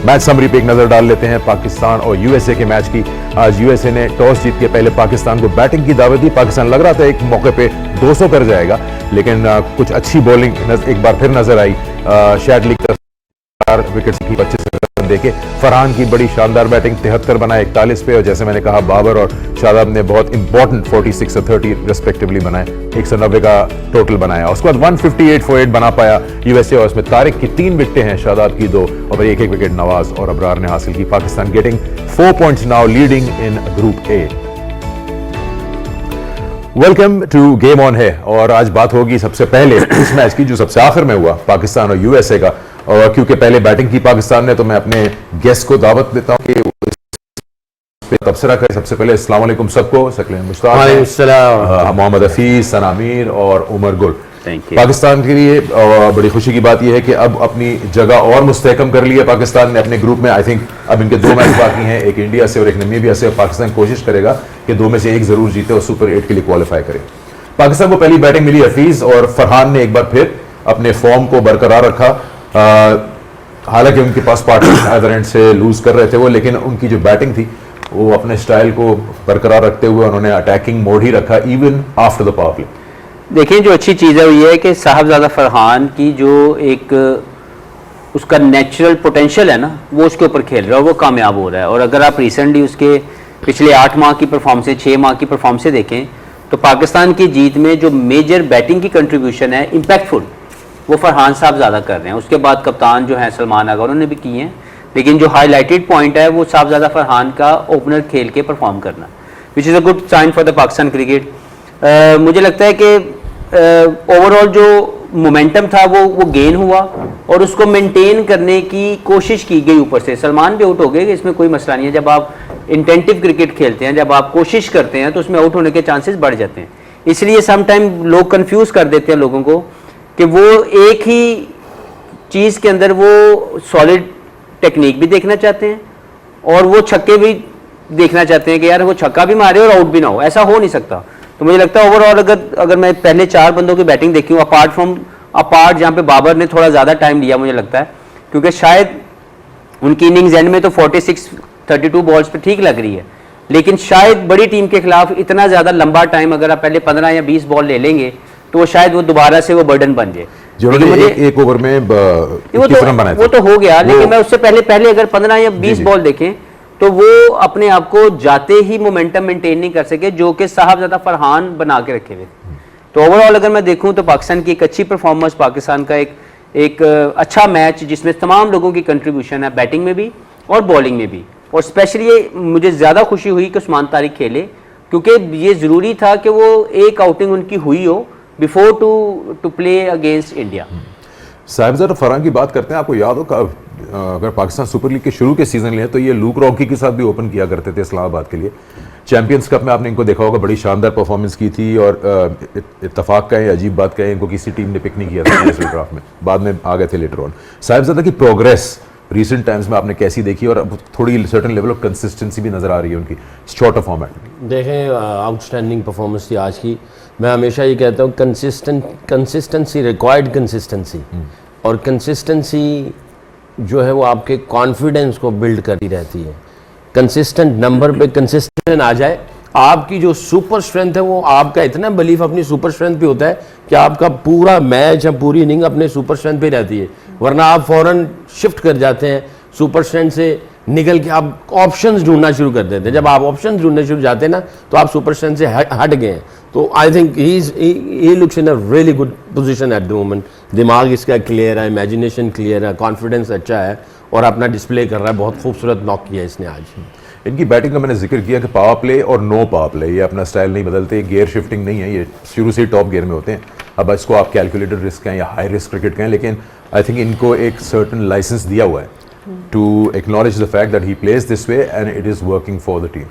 Match summary पे एक नजर डाल लेते हैं पाकिस्तान और यूएसए के मैच की। आज यूएसए ने टॉस जीत के पहले पाकिस्तान को बैटिंग की दावत दी। पाकिस्तान लग रहा था एक मौके पे 200 कर जाएगा, लेकिन कुछ अच्छी बॉलिंग एक बार फिर नजर आई। शैडली की 4 विकेट की 25 रन देके फरहान की बड़ी शानदार बैटिंग, 73 बनाए 41 पे, और जैसे मैंने कहा बाबर और शादाब ने बहुत इंपॉर्टेंट 46 और 30 रेस्पेक्टिवली बनाए, 190 का टोटल बनाया। उसके बाद 158 फॉर 8 बना पाया यूएसए, और उसमें तारिक की 3 विकेटें हैं, शादाब की 2 और फिर एक विकेट नवाज और अबरार ने हासिल की। Pakistan getting 4 points now, leading in group A. Welcome to game on है, और आज बात होगी सबसे पहले इस मैच की जो सबसे आखिर में हुआ, पाकिस्तान और यूएसए का। और क्योंकि पहले बैटिंग की पाकिस्तान ने, तो मैं अपने गेस्ट को दावत देता हूं कि तबसरा करें। सबसे पहले अस्सलाम वालेकुम सबको, सकलेन मुश्ताक, मोहम्मद हफीज, सनामीर और उमर गुल। पाकिस्तान के लिए बड़ी खुशी की बात यह है कि अब अपनी जगह और मुस्तहकम कर ली है पाकिस्तान ने अपने ग्रुप में। आई थिंक अब इनके 2 मैच बाकी हैं, एक इंडिया से और एक नमीबिया से। पाकिस्तान कोशिश करेगा कि 2 में से एक जरूर जीते और सुपर 8 के लिए क्वालिफाई करे। पाकिस्तान को पहली बैटिंग मिली हफीज, और फरहान ने एक बार फिर अपने फॉर्म को बरकरार रखा। हालांकि उनके पास पार्टनर अदर एंड से लूज कर रहे थे वो, लेकिन उनकी जो बैटिंग थी वो अपने स्टाइल को बरकरार रखते हुए उन्होंने अटैकिंग मोड ही रखा even after the power play. देखिए, जो अच्छी चीज़ है वो ये है कि साहबजादा फरहान की जो एक उसका नेचुरल पोटेंशियल है ना, वो उसके ऊपर खेल रहा है, वो कामयाब हो रहा है। और अगर आप रिसेंटली उसके पिछले 8 माह की परफॉर्मेंस, 6 माह की परफॉर्मेंस देखें, तो पाकिस्तान की जीत में जो मेजर बैटिंग की कंट्रीब्यूशन है, इम्पैक्टफुल, वो फरहान साहब ज़्यादा कर रहे हैं। उसके बाद कप्तान जो है सलमान आगा, उन्होंने भी किए हैं, लेकिन जो हाईलाइटेड पॉइंट है वो साहबजादा फरहान का ओपनर खेल के परफॉर्म करना, which is a good sign for the Pakistan cricket. मुझे लगता है कि ओवरऑल जो मोमेंटम था वो गेन हुआ, और उसको मेंटेन करने की कोशिश की गई। ऊपर से सलमान भी आउट हो गए, इसमें कोई मसला नहीं है। जब आप इंटेंटिव क्रिकेट खेलते हैं, जब आप कोशिश करते हैं, तो उसमें आउट होने के चांसेस बढ़ जाते हैं। इसलिए सम टाइम लोग कंफ्यूज कर देते हैं लोगों को कि वो एक ही चीज़ के अंदर वो सॉलिड टेक्निक भी देखना चाहते हैं और वो छक्के भी देखना चाहते हैं कि यार वो छक्का भी मारे और आउट भी ना हो। ऐसा हो नहीं सकता। तो मुझे लगता है ओवरऑल अगर मैं पहले 4 बंदों की बैटिंग देखी हूँ, अपार्ट जहाँ पे बाबर ने थोड़ा ज़्यादा टाइम लिया मुझे लगता है, क्योंकि शायद उनकी इनिंग्स एंड में तो 46-32 बॉल्स पे ठीक लग रही है, लेकिन शायद बड़ी टीम के खिलाफ इतना ज़्यादा लंबा टाइम अगर आप पहले 15 या 20 बॉल ले लेंगे तो वो शायद वो दोबारा से वो बर्डन बन जाए। एक ओवर में वो तो हो गया, लेकिन मैं उससे पहले अगर 15 या 20 बॉल देखें तो वो अपने आप को जाते ही मोमेंटम मेंटेन नहीं कर सके, जो कि साहबजादा फरहान बना के रखे हुए। तो ओवरऑल अगर मैं देखूं तो पाकिस्तान की एक अच्छी परफॉर्मेंस, पाकिस्तान का एक अच्छा मैच जिसमें तमाम लोगों की कंट्रीब्यूशन है, बैटिंग में भी और बॉलिंग में भी। और स्पेशली मुझे ज़्यादा खुशी हुई कि उस्मान तारिक खेले, क्योंकि ये ज़रूरी था कि वो एक आउटिंग उनकी हुई हो before to play against India. Sahibzada Farhan की बात करते हैं, आपको याद हो अगर पाकिस्तान सुपर लीग के शुरू के सीजन लिए तो ये लूक रॉकी के साथ भी ओपन किया करते थे इस्लामाबाद के लिए। चैंपियंस कप में आपने इनको देखा होगा, बड़ी शानदार परफॉर्मेंस की थी, और इत्तेफाक का है, अजीब बात का है, इनको किसी टीम ने पिक नहीं किया था नेशनल ड्राफ्ट में, बाद में आ गए थे लेटर ऑन। साहिबजादा की प्रोग्रेस रिसेंट टाइम्स में आपने कैसी देखी, और अब थोड़ी सर्टेन लेवल ऑफ कंसिस्टेंसी भी नजर आ रही है उनकी शॉर्टर फॉर्मेट में? देखें, आउटस्टैंडिंग परफॉर्मेंस थी आज की। मैं हमेशा ये कहता हूँ कंसिस्टेंसी रिक्वायर्ड कंसिस्टेंसी, और कंसिस्टेंसी जो है वो आपके कॉन्फिडेंस को बिल्ड करी रहती है। कंसिस्टेंट नंबर पे कंसिस्टेंट आ जाए, आपकी जो सुपर स्ट्रेंथ है वो आपका इतना बिलीफ अपनी सुपर स्ट्रेंथ पे होता है कि आपका पूरा मैच या पूरी इनिंग अपने सुपर स्ट्रेंथ पे रहती है, वरना आप फौरन शिफ्ट कर जाते हैं सुपर स्ट्रेंथ से निकल के आप ऑप्शंस ढूंढना शुरू कर देते हैं। जब आप ऑप्शंस ढूंढने शुरू जाते हैं ना, तो आप सुपर स्ट्रेंथ से हट गए हैं। तो I think he looks in a really good position eight the moment. दिमाग इसका क्लियर है, इमेजिनेशन क्लियर है, कॉन्फिडेंस अच्छा है, और अपना डिस्प्ले कर रहा है। बहुत खूबसूरत नॉक किया इसने आज। इनकी बैटिंग का मैंने जिक्र किया कि पावर प्ले और नो पावर प्ले, ये अपना स्टाइल नहीं बदलते, गियर शिफ्टिंग नहीं है, ये शुरू से ही टॉप गियर में होते हैं। अब इसको आप कैलकुलेटेड रिस्क कहें या हाई रिस्क क्रिकेट कहें, लेकिन आई थिंक इनको एक सर्टन लाइसेंस दिया हुआ है to acknowledge the fact that he plays this way and it is working for the team.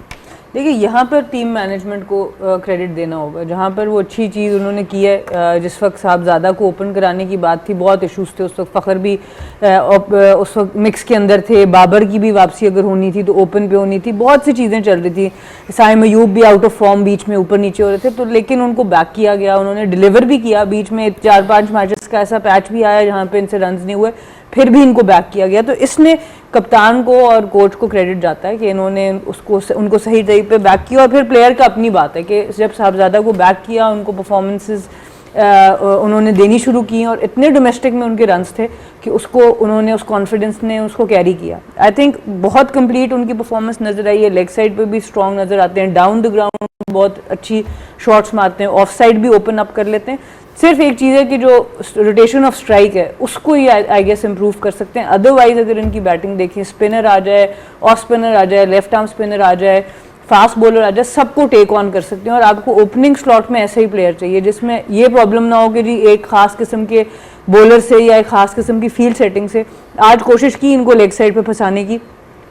देखिए, यहाँ पर टीम मैनेजमेंट को क्रेडिट देना होगा, जहाँ पर वो अच्छी चीज़ उन्होंने की है। जिस वक्त साहबजादा को ओपन कराने की बात थी, बहुत इशूज़ थे उस वक्त, फ़खर भी उस वक्त मिक्स के अंदर थे, बाबर की भी वापसी अगर होनी थी तो ओपन पे होनी थी, बहुत सी चीज़ें चल रही थी। साहिम अयूब भी आउट ऑफ फॉर्म बीच में ऊपर नीचे हो रहे थे, तो लेकिन उनको बैक किया गया, उन्होंने डिलीवर भी किया। बीच में 4-5 मैचेस का ऐसा पैच भी आया जहाँ पर इनसे रन नहीं हुए, फिर भी इनको बैक किया गया। तो इसने कप्तान को और कोच को क्रेडिट जाता है कि इन्होंने उनको सही तरीके पे बैक किया। और फिर प्लेयर का अपनी बात है कि जब साहबजादा को बैक किया, उनको परफॉर्मेंसेस उन्होंने देनी शुरू की और इतने डोमेस्टिक में उनके रन्स थे कि उसको उन्होंने उस कॉन्फिडेंस ने उसको कैरी किया। आई थिंक बहुत कंप्लीट उनकी परफॉर्मेंस नज़र आई है। लेग साइड पे भी स्ट्रॉन्ग नज़र आते हैं, डाउन द ग्राउंड बहुत अच्छी शॉट्स मारते हैं, ऑफ साइड भी ओपन अप कर लेते हैं। सिर्फ एक चीज़ है कि जो रोटेशन ऑफ स्ट्राइक है उसको ही आई गेस इम्प्रूव कर सकते हैं। अदरवाइज अगर इनकी बैटिंग देखें, स्पिनर आ जाए, ऑफ स्पिनर आ जाए, लेफ्ट आर्म स्पिनर आ जाए, फास्ट बॉलर आ जाए, सबको टेक ऑन कर सकते हैं। और आपको ओपनिंग स्लॉट में ऐसे ही प्लेयर चाहिए जिसमें ये प्रॉब्लम ना हो कि जी एक खास किस्म के बॉलर से या एक खास किस्म की फील्ड सेटिंग से। आज कोशिश की इनको लेग साइड पे फंसाने की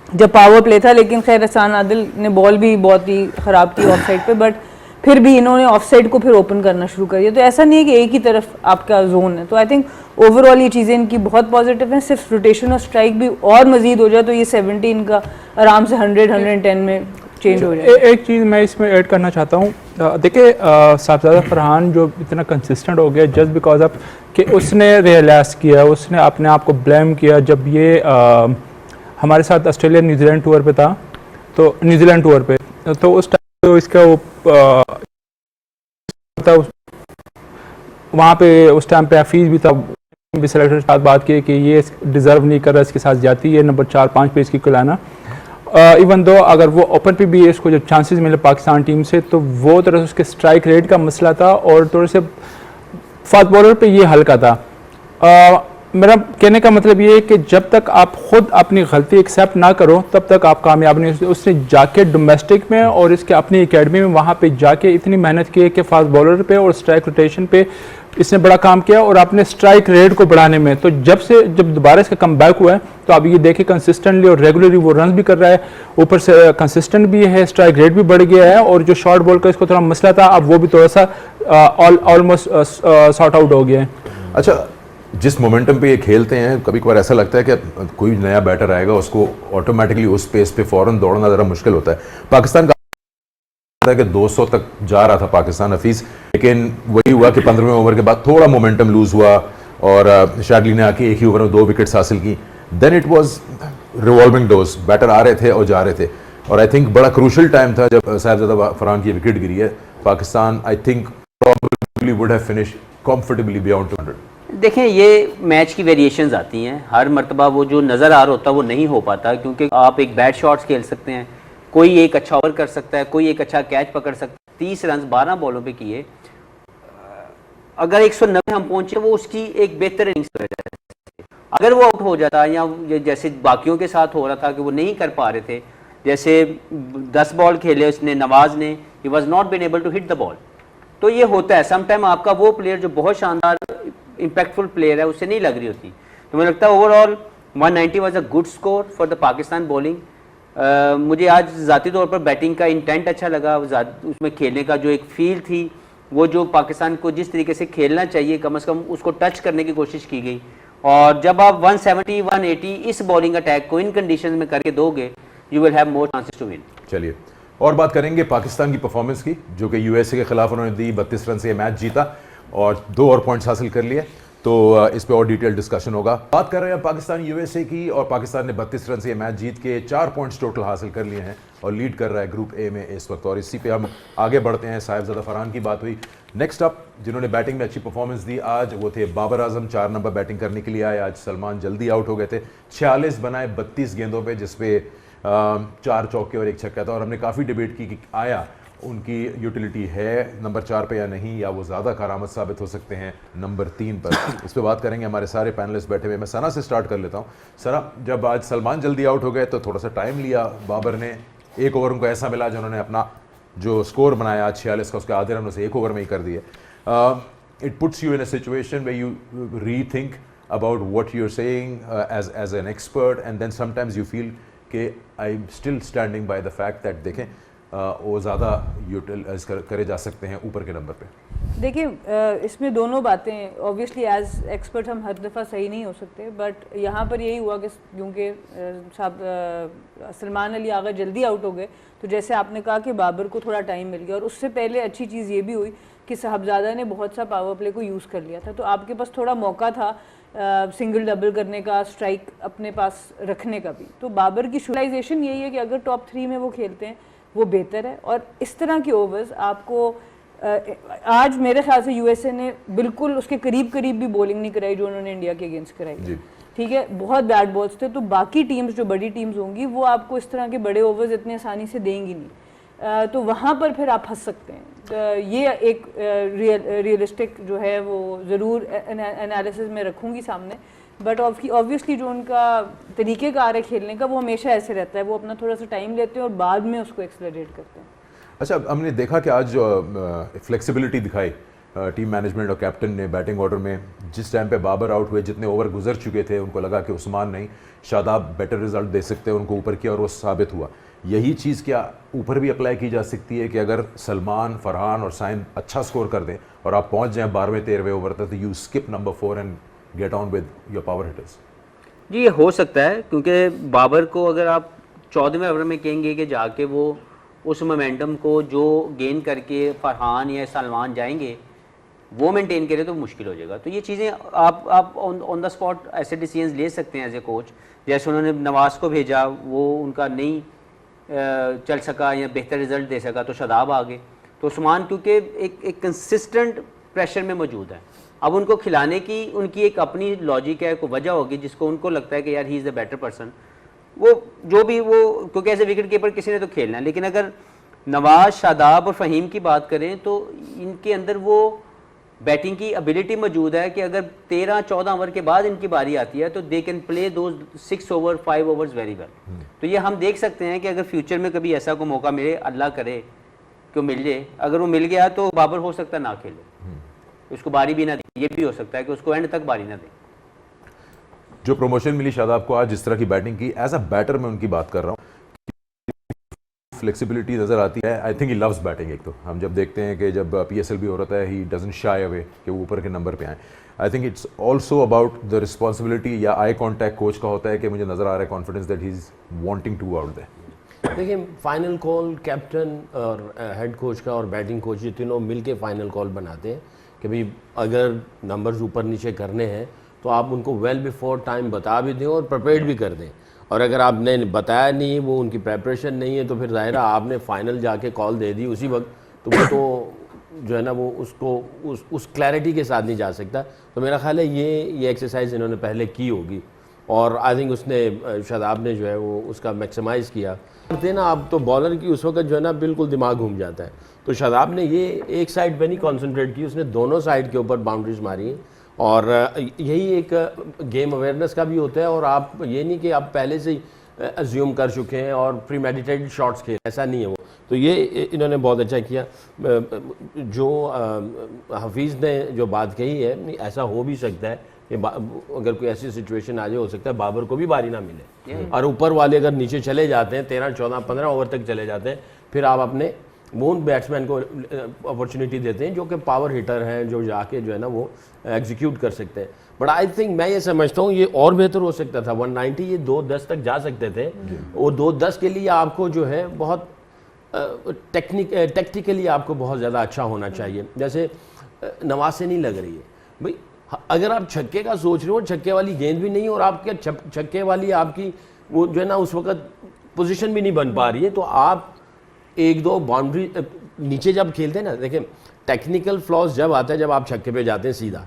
जब पावर प्ले था, लेकिन खैर हसान आदिल ने बॉल भी बहुत ही ख़राब की ऑफ साइड पे, बट फिर भी इन्होंने ऑफ साइड को फिर ओपन करना शुरू कर दिया। तो ऐसा नहीं है कि एक ही तरफ आपका जोन है। तो आई थिंक ओवरऑल ये चीज़ें इनकी बहुत पॉजिटिव हैं। सिर्फ रोटेशन और स्ट्राइक भी और मजीद हो जाए तो ये 17 का आराम से 100-110 में चेंज हो जाए। एक चीज़ मैं इसमें ऐड करना चाहता हूँ। देखिए साहबजादा फरहान जो इतना कंसिस्टेंट हो गया जस्ट बिकॉज ऑफ कि उसने रियलाइज़ किया, उसने अपने आप को ब्लेम किया। जब ये हमारे साथ ऑस्ट्रेलिया न्यूजीलैंड टूर पे था, तो न्यूजीलैंड टूर पे तो उस टाइम तो इसका वो वहाँ पे उस टाइम पे हफीज़ भी था, भी सेलेक्टर के साथ बात की कि ये डिज़र्व नहीं कर रहा, इसके साथ जाती है, नंबर 4-5 पे इसकी खिलाना। इवन दो अगर वो ओपन पे भी इसको जब चांसेस मिले पाकिस्तान टीम से, तो वो थोड़ा सा उसके स्ट्राइक रेट का मसला था और थोड़े से फास्ट बॉलर पे ये हल्का था। मेरा कहने का मतलब ये है कि जब तक आप खुद अपनी गलती एक्सेप्ट ना करो तब तक आप कामयाब नहीं। उसने जाके डोमेस्टिक में और इसके अपनी एकेडमी में वहाँ पे जाके इतनी मेहनत की है कि फास्ट बॉलर पे और स्ट्राइक रोटेशन पे इसने बड़ा काम किया और अपने स्ट्राइक रेट को बढ़ाने में। तो जब दोबारा इसका कम बैक हुआ है तो आप ये देखें कंसिस्टेंटली और रेगुलरली वो रन भी कर रहा है, ऊपर से कंसिस्टेंट भी है, स्ट्राइक रेट भी बढ़ गया है और जो शॉर्ट बॉल का इसको थोड़ा मसला था अब वो भी थोड़ा सा ऑलमोस्ट सॉर्ट आउट हो गया है। अच्छा, जिस मोमेंटम पे ये खेलते हैं कभी कभार ऐसा लगता है कि कोई नया बैटर आएगा उसको ऑटोमेटिकली उस पेस पे फौरन दौड़ना ज़रा मुश्किल होता है। पाकिस्तान का कि 200 तक जा रहा था पाकिस्तान हफीज़, लेकिन वही हुआ कि 15वें ओवर के बाद थोड़ा मोमेंटम लूज़ हुआ और शार्गली ने आके एक ही ओवर में 2 विकेट्स हासिल की। Then it was revolving doors, batter आ रहे थे और जा रहे थे और आई थिंक बड़ा क्रूशल टाइम था जब साहबजादा फरहान की विकेट गिरी है। Pakistan I think probably would have finished comfortably beyond 200। देखें, ये मैच की वेरिएशंस आती हैं, हर मरतबा वो जो नज़र आ रहा होता है वो नहीं हो पाता, क्योंकि आप एक बैड शॉट्स खेल सकते हैं, कोई एक अच्छा ओवर कर सकता है, कोई एक अच्छा कैच पकड़ सकता है। 30 रन 12 बॉलों पे किए, अगर 190 हम पहुंचे वो उसकी एक बेहतर इनिंग्स हो जाती। अगर वो आउट हो जाता या जैसे बाकियों के साथ हो रहा था कि वो नहीं कर पा रहे थे, जैसे 10 बॉल खेले उसने, नवाज ने, he was not been able to hit the ball. तो ये होता है समटाइम, आपका वो प्लेयर जो बहुत शानदार इम्पैक्टफुल प्लेयर है उससे नहीं लग रही होती। तो मुझे लगता है overall 190 was a good score for the Pakistan bowling. मुझे आज ज़ाती तौर पर बैटिंग का इंटेंट अच्छा लगा, उसमें खेलने का जो एक फील थी, वो जो पाकिस्तान को जिस तरीके से खेलना चाहिए कम से कम उसको टच करने की कोशिश की गई। और जब आप 170 180 इस बॉलिंग अटैक को इन कंडीशन में करके दोगे, you will have more chances to win. चलिए और बात करेंगे पाकिस्तान की परफॉर्मेंस की, जो कि यूएसए के खिलाफ उन्होंने दी, 32 रन से ये मैच जीता और 2 और पॉइंट्स हासिल कर लिए। तो इस पे और डिटेल डिस्कशन होगा। बात कर रहे हैं पाकिस्तान यूएसए की, और पाकिस्तान ने 32 रन से ये मैच जीत के 4 पॉइंट्स टोटल हासिल कर लिए हैं और लीड कर रहा है ग्रुप ए में इस वक्त। और इसी पे हम आगे बढ़ते हैं। साहिबजादा फरहान की बात हुई, नेक्स्ट अप जिन्होंने बैटिंग में अच्छी परफॉर्मेंस दी आज वो थे बाबर आजम। 4 नंबर बैटिंग करने के लिए आए। आज सलमान जल्दी आउट हो गए थे, 46 बनाए 32 गेंदों पे, जिसपे 4 चौके और 1 छक्का था। और हमने काफ़ी डिबेट की कि आया उनकी यूटिलिटी है नंबर 4 पे या नहीं, या वो ज़्यादा कारामद साबित हो सकते हैं नंबर 3 पर। इस पर बात करेंगे, हमारे सारे पैनलिस्ट बैठे हुए। मैं सना से स्टार्ट कर लेता हूँ। सना, जब आज सलमान जल्दी आउट हो गए तो थोड़ा सा टाइम लिया बाबर ने, 1 ओवर उनको ऐसा मिला जिन्होंने अपना जो स्कोर बनाया 46 का, उसके आधे रन उसे 1 ओवर में ही कर दिए। It puts you in a situation way you rethink about what you're saying as an expert, and then sometimes you feel कि I'm still standing by the fact that देखें वो ज़्यादा यूटिलाइज करे जा सकते हैं ऊपर के नंबर पे। देखिए इसमें दोनों बातें, ऑब्वियसली एज एक्सपर्ट हम हर दफ़ा सही नहीं हो सकते, बट यहाँ पर यही हुआ कि क्योंकि साहब सलमान अली आगा जल्दी आउट हो गए, तो जैसे आपने कहा कि बाबर को थोड़ा टाइम मिल गया, और उससे पहले अच्छी चीज़ ये भी हुई कि साहबजादा ने बहुत सा पावर प्ले को यूज़ कर लिया था, तो आपके पास थोड़ा मौका था सिंगल डबल करने का, स्ट्राइक अपने पास रखने का भी। तो बाबर की शुलाइजेशन यही है कि अगर टॉप 3 में वो खेलते हैं वो बेहतर है, और इस तरह के ओवर्स आपको आज मेरे ख्याल से यूएसए ने बिल्कुल उसके करीब भी बॉलिंग नहीं कराई जो उन्होंने इंडिया के अगेंस्ट कराई, ठीक है, बहुत बैड बॉल्स थे। तो बाकी टीम्स जो बड़ी टीम्स होंगी वो आपको इस तरह के बड़े ओवर्स इतनी आसानी से देंगी नहीं, तो वहाँ पर फिर आप फंस सकते हैं। ये एक रियलिस्टिक जो है वो ज़रूर एनालिसिस में रखूँगी सामने, बट ऑब्वियसली जो उनका तरीक़ेकार है खेलने का वो हमेशा ऐसे रहता है, वो अपना थोड़ा सा टाइम लेते हैं और बाद में उसको एक्सेलरेट करते हैं। अच्छा, हमने देखा कि आज जो फ्लेक्सिबिलिटी दिखाई टीम मैनेजमेंट और कैप्टन ने बैटिंग ऑर्डर में, जिस टाइम पे बाबर आउट हुए, जितने ओवर गुजर चुके थे, उनको लगा कि उस्मान नहीं शादाब बेटर रिजल्ट दे सकते हैं, उनको ऊपर किया और वो साबित हुआ। यही चीज़ क्या ऊपर भी अप्लाई की जा सकती है कि अगर सलमान, फरहान और साइन अच्छा स्कोर कर दें और आप पहुंच जाएं 12वें 13वें ओवर तक, तो you skip number 4 and get on with your power hitters? जी, ये हो सकता है, क्योंकि बाबर को अगर आप 14वें ओवर में कहेंगे कि जाके वो उस मोमेंटम को जो गेन करके फरहान या सलमान जाएंगे वो मेंटेन करें तो मुश्किल हो जाएगा। तो ये चीज़ें आप ऑन द स्पॉट ऐसे डिसीजंस ले सकते हैं एज ए कोच। जैसे उन्होंने नवाज को भेजा, वो उनका नहीं चल सका या बेहतर रिजल्ट दे सका, तो शादाब आ गए। तो उस्मान क्योंकि एक कंसिस्टेंट प्रेशर में मौजूद है, अब उनको खिलाने की उनकी एक अपनी लॉजिक है, कोई वजह होगी जिसको उनको लगता है कि यार he is the better person, वो जो भी वो, क्योंकि ऐसे विकेट कीपर किसी ने तो खेलना है। लेकिन अगर नवाज, शादाब और फ़हीम की बात करें तो इनके अंदर वो बैटिंग की एबिलिटी मौजूद है कि अगर 13-14 ओवर के बाद इनकी बारी आती है तो दे कैन प्ले दो 6 ओवर 5 ओवर्स वेरी वेल। तो ये हम देख सकते हैं कि अगर फ्यूचर में कभी ऐसा कोई मौका मिले, अल्लाह करे कि वो मिल जाए, अगर वो मिल गया तो बाबर हो सकता है ना खेले, उसको बारी भी ना दे, ये भी हो सकता है कि उसको एंड तक बारी ना दे। जो प्रमोशन मिली शादाब को आज, जिस तरह की बैटिंग की, एज अ बैटर मैं उनकी बात कर रहा हूँ, फ्लेक्सिबिलिटी नज़र आती है। I think he loves batting. एक तो हम जब देखते हैं कि जब PSL भी हो रहा है, ही डजंट शाई अवे कि वो ऊपर के नंबर पे आए। I think it's also about the responsibility या आई कॉन्टैक्ट कोच का होता है कि मुझे नज़र आ रहा है confidence that he is wanting to out there. देखिए, फाइनल कॉल कैप्टन और हेड कोच का और बैटिंग कोच, ये तीनों मिलके फाइनल कॉल बनाते हैं कि भाई अगर नंबर्स ऊपर नीचे करने हैं तो आप उनको वेल बिफोर टाइम बता भी दें और प्रिपेयर्ड भी कर दें। और अगर आपने बताया नहीं, वो उनकी प्रेपरेशन नहीं है, तो फिर ज़ाहिर है आपने फाइनल जाके कॉल दे दी उसी वक्त, तो वो तो जो है ना वो उसको उस क्लैरिटी के साथ नहीं जा सकता। तो मेरा ख्याल है ये एक्सरसाइज इन्होंने पहले की होगी और आई थिंक उसने शादाब ने जो है वो उसका मैक्सिमाइज़ किया। करते ना आप तो बॉलर की उस वक्त जो है ना बिल्कुल दिमाग घूम जाता है। तो शादाब ने ये एक साइड पे नहीं कॉन्सेंट्रेट की, उसने दोनों साइड के ऊपर बाउंड्रीज मारी। और यही एक गेम अवेयरनेस का भी होता है। और आप ये नहीं कि आप पहले से ही अज्यूम कर चुके हैं और प्री मेडिटेटेड शॉट्स खेल, ऐसा नहीं है वो। तो ये इन्होंने बहुत अच्छा किया। जो हफीज़ ने जो बात कही है, ऐसा हो भी सकता है कि अगर कोई ऐसी सिचुएशन आ जाए, हो सकता है बाबर को भी बारी ना मिले और ऊपर वाले अगर नीचे चले जाते हैं, 13, 14, 15 ओवर तक चले जाते हैं, फिर आप अपने वो उन बैट्समैन को अपॉर्चुनिटी देते हैं जो कि पावर हिटर हैं, जो जाके जो है ना वो एग्जीक्यूट कर सकते हैं। बट आई थिंक मैं ये समझता हूँ ये और बेहतर हो सकता था। 190 ये 2-10 तक जा सकते थे। वो 2-10 के लिए आपको जो है बहुत टेक्निकली आपको बहुत ज़्यादा अच्छा होना चाहिए। जैसे नवाज से नहीं लग रही है भाई, अगर आप छक्के का सोच रहे हो, छक्के वाली गेंद भी नहीं और आपके छक्के वाली आपकी वो जो है ना उस वक्त पोजीशन भी नहीं बन पा रही है, तो आप 1-2 बाउंड्री नीचे जब खेलते हैं ना, देखिए टेक्निकल फ्लॉज जब आता है जब आप छक्के पे जाते हैं सीधा,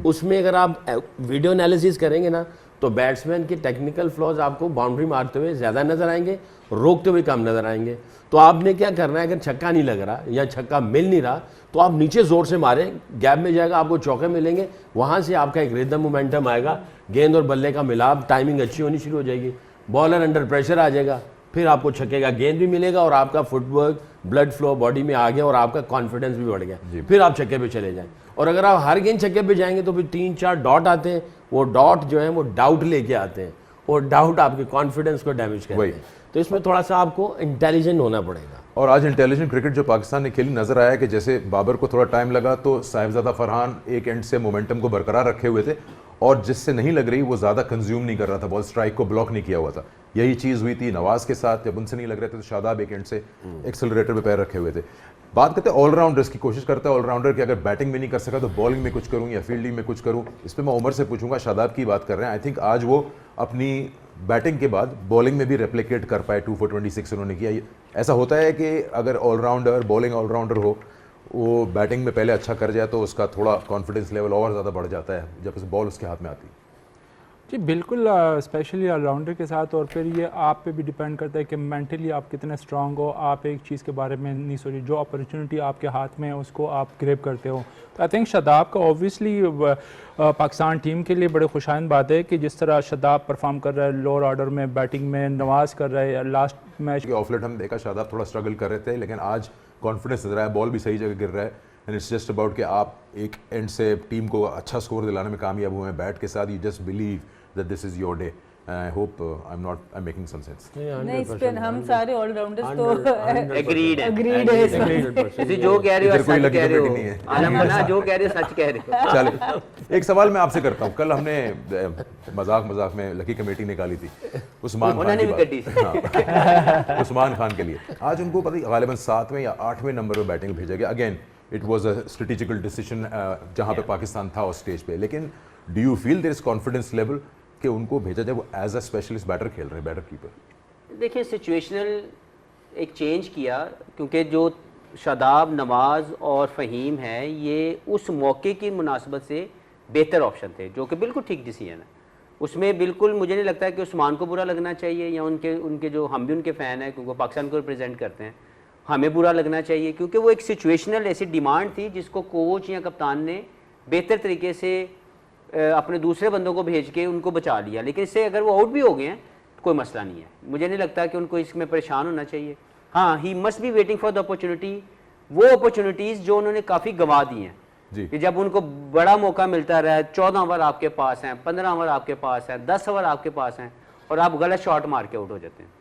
उसमें अगर आप वीडियो एनालिसिस करेंगे ना तो बैट्समैन के टेक्निकल फ्लॉज आपको बाउंड्री मारते हुए ज़्यादा नज़र आएंगे, रोकते हुए कम नज़र आएंगे। तो आपने क्या करना है, अगर छक्का नहीं लग रहा या छक्का मिल नहीं रहा तो आप नीचे ज़ोर से मारें, गैप में जाएगा, आपको चौके मिलेंगे, वहाँ से आपका एक रिदम मोमेंटम आएगा, गेंद और बल्ले का मिलाप, टाइमिंग अच्छी होनी शुरू हो जाएगी, बॉलर अंडर प्रेशर आ जाएगा, फिर आपको छक्के का गेंद भी मिलेगा और आपका फुटवर्क, ब्लड फ्लो बॉडी में आ गया और आपका कॉन्फिडेंस भी बढ़ गया, फिर आप छक्के पे चले जाएं। और अगर आप हर गेंद छक्के पे जाएंगे तो फिर 3-4 डॉट आते हैं, वो डॉट जो है वो डाउट लेके आते हैं और डाउट आपके कॉन्फिडेंस को डैमेज करते वही। हैं। तो इसमें थोड़ा सा आपको इंटेलिजेंट होना पड़ेगा। और आज इंटेलिजेंट क्रिकेट जो पाकिस्तान ने खेली नजर आया कि जैसे बाबर को थोड़ा टाइम लगा तो साहिबजादा फरहान एक एंड से मोमेंटम को बरकरार रखे हुए थे और जिससे नहीं लग रही वो ज़्यादा कंज्यूम नहीं कर रहा था, बॉल स्ट्राइक को ब्लॉक नहीं किया हुआ था। यही चीज़ हुई थी नवाज के साथ, जब उनसे नहीं लग रहे थे तो शादाब एक एंड से एक्सेलरेटर पे पैर रखे हुए थे। बात करते हैं ऑलराउंडर्स की, कोशिश करता है ऑलराउंडर कि अगर बैटिंग में नहीं कर सका तो बॉलिंग में कुछ करूं या फील्डिंग में कुछ करूं। इस पर मैं उमर से पूछूंगा, शादाब की बात कर रहे हैं, आई थिंक आज वो अपनी बैटिंग के बाद बॉलिंग में भी रेप्लिकेट कर पाए, 2 for 26 उन्होंने किया। ऐसा होता है कि अगर ऑलराउंडर बॉलिंग ऑलराउंडर हो वो बैटिंग में पहले अच्छा कर जाए तो उसका थोड़ा कॉन्फिडेंस लेवल और ज़्यादा बढ़ जाता है जब उस बॉल उसके हाथ में आती है। जी बिल्कुल, स्पेशली ऑलराउंडर के साथ। और फिर ये आप पे भी डिपेंड करता है कि मेंटली आप कितने स्ट्रांग हो। आप एक चीज़ के बारे में नहीं सोचिए, जो अपॉर्चुनिटी आपके हाथ में है उसको आप ग्रैब करते हो। तो आई थिंक शादाब का ऑब्वियसली पाकिस्तान टीम के लिए बड़े खुशाइन बात है कि जिस तरह शादाब परफॉर्म कर रहा है लोअर ऑर्डर में, बैटिंग में नवाज कर रहा है। लास्ट मैच के ऑफलेट हम देखा शादाब थोड़ा स्ट्रगल कर रहे थे, लेकिन आज कॉन्फिडेंस नजर आया, बॉल भी सही जगह गिर रहा है। एंड इट्स जस्ट अबाउट कि आप एक एंड से टीम को अच्छा स्कोर दिलाने में कामयाब हुए हैं बैट के साथ। You just believe that this is your day. I hope I'm making some sense. नहीं, इस पे हम सारे ऑलराउंडर्स तो एग्रीड है। agreed है इसमें। तुसी जो कह रहे हो इधर कोई सच लकी कह रहे कमेटी हो, नहीं है। आलम जो कह रहे हो सच कह रहे हो। चले, एक सवाल मैं आपसे करता हूँ। कल हमने मजाक में लकी कमेटी निकाली थी उस्मान खान उन्होंने की भी कटी बात। हाँ, उस्मान खान के लिए आज उनको पता ही गालिबन 7वें या 8वें नंबर पर बैटिंग भेजा गया। Again it was a strategical decision जहाँ पे पाकिस्तान था उस स्टेज पे, लेकिन do you feel there is confidence level कि उनको भेजा जाए, वो एज अ स्पेशलिस्ट बैटर खेल रहे हैं, बैटर कीपर? देखिए सिचुएशनल एक चेंज किया, क्योंकि जो शादाब, नवाज और फ़हीम है ये उस मौके की मुनासबत से बेहतर ऑप्शन थे, जो कि बिल्कुल ठीक डिसीजन है। उसमें बिल्कुल मुझे नहीं लगता है कि उस्मान को बुरा लगना चाहिए या उनके जो हम भी उनके फ़ैन हैं क्योंकि वो पाकिस्तान को रिप्रेजेंट करते हैं, हमें बुरा लगना चाहिए, क्योंकि वो एक सिचुएशनल ऐसी डिमांड थी जिसको कोच या कप्तान ने बेहतर तरीके से अपने दूसरे बंदों को भेज के उनको बचा लिया। लेकिन इससे अगर वो आउट भी हो गए हैं तो कोई मसला नहीं है, मुझे नहीं लगता कि उनको इसमें परेशान होना चाहिए। हाँ, he must be waiting for the opportunity, वो अपॉर्चुनिटीज़ जो उन्होंने काफ़ी गंवा दी हैं कि जब उनको बड़ा मौका मिलता रहा, 14 ओवर आपके पास हैं, 15 ओवर आपके पास हैं, 10 ओवर आपके पास हैं और आप गलत शॉट मार के आउट हो जाते हैं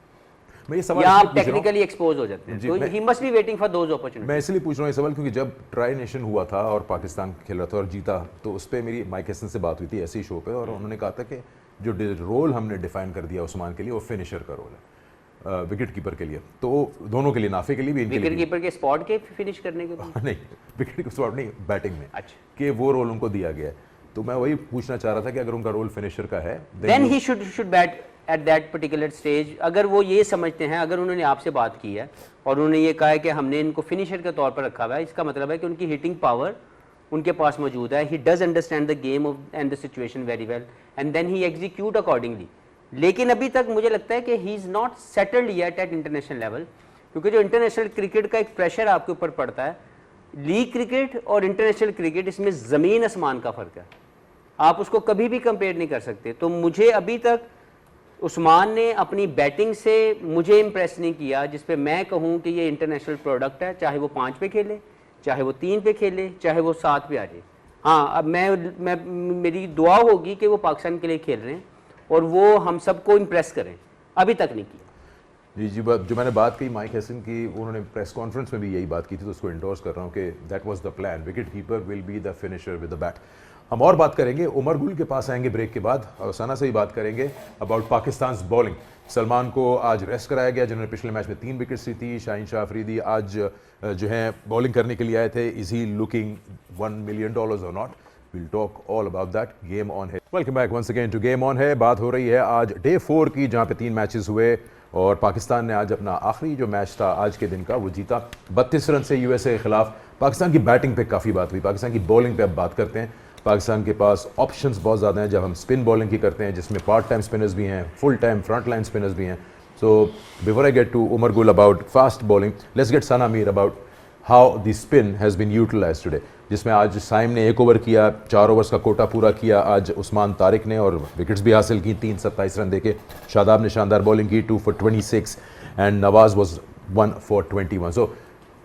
या आप टेक्निकली एक्सपोज हो जाते हैं, तो he must be waiting for those opportunities. मैं इसलिए पूछ रहा हूँ ये सवाल क्योंकि जब ट्राई नेशन हुआ था और पाकिस्तान खेल रहा था और जीता, तो उस पर मेरी माइक हैसन से बात हुई थी ऐसे ही शो पे, और उन्होंने कहा था कि जो रोल हमने डिफाइन कर दिया उस्मान के लिए वो फिनिशर का रोल है, विकेट कीपर के लिए, तो दोनों के लिए, नाफे के लिए भी, विकेट कीपर के स्पॉट के फिनिश करने के लिए नहीं, विकेट के स्पॉट नहीं, बैटिंग में अच्छा कि वो रोल उनको दिया गया है। तो मैं वही पूछना चाह रहा था कि अगर उनका रोल फिनिशर का है then he should bat at that particular stage. अगर वो ये समझते हैं, अगर उन्होंने आपसे बात की है और उन्होंने ये कहा है कि हमने इनको फिनिशर के तौर पर रखा हुआ है, इसका मतलब है कि उनकी हिटिंग पावर उनके पास मौजूद है, he does understand the game and the situation very well and then he execute accordingly. लेकिन अभी तक मुझे लगता है कि he is not settled yet at international level, क्योंकि जो इंटरनेशनल क्रिकेट का एक प्रेशर आपके ऊपर पड़ता है, लीग क्रिकेट और इंटरनेशनल क्रिकेट, इसमें ज़मीन आसमान का फ़र्क है, आप उसको कभी भी कंपेयर नहीं कर सकते। तो मुझे अभी तक उस्मान ने अपनी बैटिंग से मुझे इम्प्रेस नहीं किया जिस पे मैं कहूँ कि ये इंटरनेशनल प्रोडक्ट है, चाहे वो 5 पे खेले, चाहे वो 3 पे खेले, चाहे वो 7 पे आ जाए। हाँ, अब मैं मेरी दुआ होगी कि वो पाकिस्तान के लिए खेल रहे हैं और वो हम सबको इम्प्रेस करें, अभी तक नहीं किया। जी, जो मैंने बात की माइक हैसन की, उन्होंने प्रेस कॉन्फ्रेंस में भी यही बात की थी, तो उसको इंडोर्स कर रहा हूँ कि that was the plan, wicket keeper will be the finisher with the bat. हम और बात करेंगे, उमर गुल के पास आएंगे ब्रेक के बाद, और सना से ही बात करेंगे अबाउट पाकिस्तान बॉलिंग। सलमान को आज रेस्ट कराया गया, जिन्होंने पिछले मैच में 3 विकेट्स ली थी। शाहीन शाह अफरीदी आज जो है बॉलिंग करने के लिए आए थे। इज ही लुकिंग $1 million और not? We'll talk all about that. Game on है। Welcome back once again to Game on है। बात हो रही है आज डे 4 की, जहाँ पे 3 मैचेस हुए और पाकिस्तान ने आज अपना आखिरी जो मैच था आज के दिन का वो जीता 32 रन से यूएसए के खिलाफ। पाकिस्तान की बैटिंग पे काफ़ी बात हुई, पाकिस्तान की बॉलिंग पे अब बात करते हैं। पाकिस्तान के पास ऑप्शंस बहुत ज़्यादा हैं जब हम स्पिन बॉलिंग की करते हैं, जिसमें पार्ट टाइम स्पिनर्स भी हैं, full time front line spinners भी हैं। So before I get to Umar Gul about fast bowling, let's get Sana Mir about how the spin has been utilised today, जिसमें आज साइम ने 1 ओवर किया, 4 ओवर्स का कोटा पूरा किया आज उस्मान तारिक ने, और विकेट्स भी हासिल की 327 रन देके। शादाब ने शानदार बॉलिंग की 2 for 26 and Nawaz was 1 for 21। So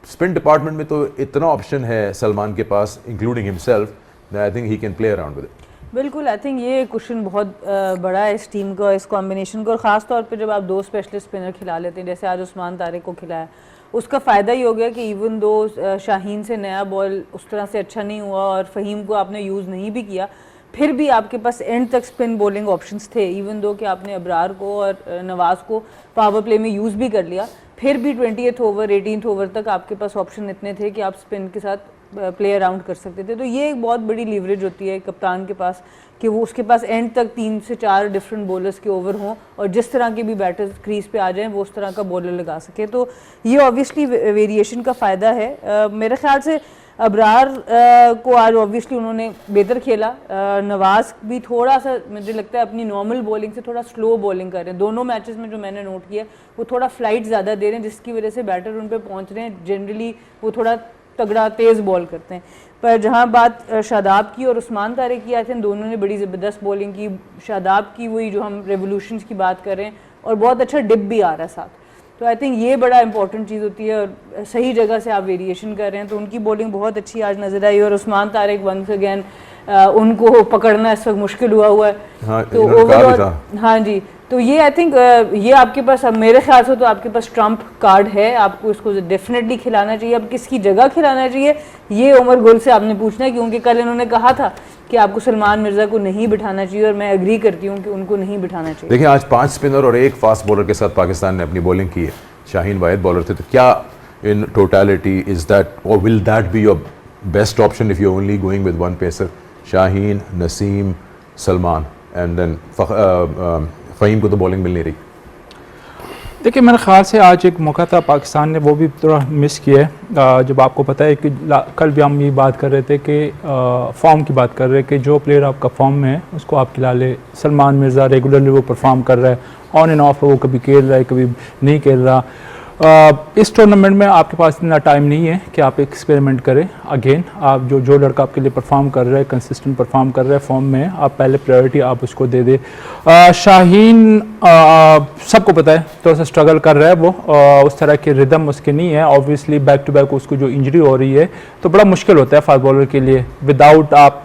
spin department में तो इतना ऑप्शन है सलमान के पास, including himself, I think he can play around with it. बिल्कुल, आई थिंक ये क्वेश्चन बहुत बड़ा है इस टीम का, इस कॉम्बिनेशन का, और ख़ास तौर पे जब आप दो स्पेशलिस्ट स्पिनर खिला लेते हैं, जैसे आज उस्मान तारिक को खिलाया, उसका फ़ायदा ये हो गया कि इवन दो शाहीन से नया बॉल उस तरह से अच्छा नहीं हुआ और फ़हीम को आपने यूज़ नहीं भी किया, फिर भी आपके पास एंड तक स्पिन बॉलिंग ऑप्शंस थे। इवन दो कि आपने अबरार को और नवाज़ को पावर प्ले में यूज़ भी कर लिया, फिर भी 20th ओवर 18th ओवर तक आपके पास ऑप्शन इतने थे कि आप स्पिन के साथ प्ले अराउंड कर सकते थे। तो ये एक बहुत बड़ी लीवरेज होती है कप्तान के पास कि वो उसके पास एंड तक 3 से 4 डिफरेंट बॉलर्स के ओवर हों और जिस तरह के भी बैटर्स क्रीज पे आ जाएं वो उस तरह का बॉलर लगा सके। तो ये ऑब्वियसली वेरिएशन का फ़ायदा है। मेरे ख्याल से अबरार को आज ऑब्वियसली उन्होंने बेहतर खेला। नवाज़ भी थोड़ा सा मुझे लगता है अपनी नॉर्मल बॉलिंग से थोड़ा स्लो बॉलिंग कर रहे हैं। दोनों मैचेस में जो मैंने नोट किया वो थोड़ा फ्लाइट ज़्यादा दे रहे हैं, जिसकी वजह से बैटर उन पर पहुँच रहे हैं। जनरली वो थोड़ा तगड़ा तेज़ बॉल करते हैं। पर जहाँ बात शादाब की और उस्मान तारिक की, आई थिंक दोनों ने बड़ी ज़बरदस्त बॉलिंग की। शादाब की वही जो हम रेवोल्यूशंस की बात कर रहे हैं और बहुत अच्छा डिप भी आ रहा है साथ, तो आई थिंक ये बड़ा इंपॉर्टेंट चीज़ होती है और सही जगह से आप वेरिएशन कर रहे हैं। तो उनकी बॉलिंग बहुत अच्छी आज नज़र आई और उस्मान तारिक वंस अगेन उनको पकड़ना इस वक्त मुश्किल हुआ है। हाँ, तो ओवरऑल हाँ जी, तो ये आई थिंक ये आपके पास, अब मेरे ख्याल से तो आपके पास ट्रम्प कार्ड है, आपको इसको डेफिनेटली खिलाना चाहिए। अब किसकी जगह खिलाना चाहिए ये उमर गुल से आपने पूछना है, क्योंकि कल इन्होंने कहा था कि आपको सलमान मिर्ज़ा को नहीं बिठाना चाहिए और मैं एग्री करती हूँ कि उनको नहीं बिठाना चाहिए। देखिए आज 5 स्पिनर और 1 फास्ट बॉलर के साथ पाकिस्तान ने अपनी बॉलिंग की है। शाहीन वाहिद बॉलर थे, तो क्या इन टोटलिटी इज दैट और will that be your best option if you only going with one pacer? Shaheen, Naseem, Salman and then Faheem को तो बॉलिंग मिल नहीं रही। देखिए मेरे ख्याल से आज एक मौका था, पाकिस्तान ने वो भी थोड़ा मिस किया है। जब आपको पता है कि कल भी हम ये बात कर रहे थे कि फॉर्म की बात कर रहे हैं कि जो प्लेयर आपका फॉर्म में है उसको आप खिला ले। सलमान मिर्ज़ा रेगुलरली वो परफॉर्म कर रहा है, ऑन एंड ऑफ वो कभी खेल रहा है कभी नहीं खेल रहा। इस टूर्नामेंट में आपके पास इतना टाइम नहीं है कि आप एक्सपेरिमेंट करें। अगेन आप जो लड़का आपके लिए परफॉर्म कर रहा है, कंसिस्टेंट परफॉर्म कर रहा है, फॉर्म में आप पहले प्रायोरिटी आप उसको दे दे। शाहीन सबको पता है थोड़ा सा स्ट्रगल कर रहा है वो, उस तरह के रिदम उसके नहीं है। ऑब्वियसली बैक टू बैक उसको जो इंजरी हो रही है तो बड़ा मुश्किल होता है फास्ट बॉलर के लिए। विदाउट आप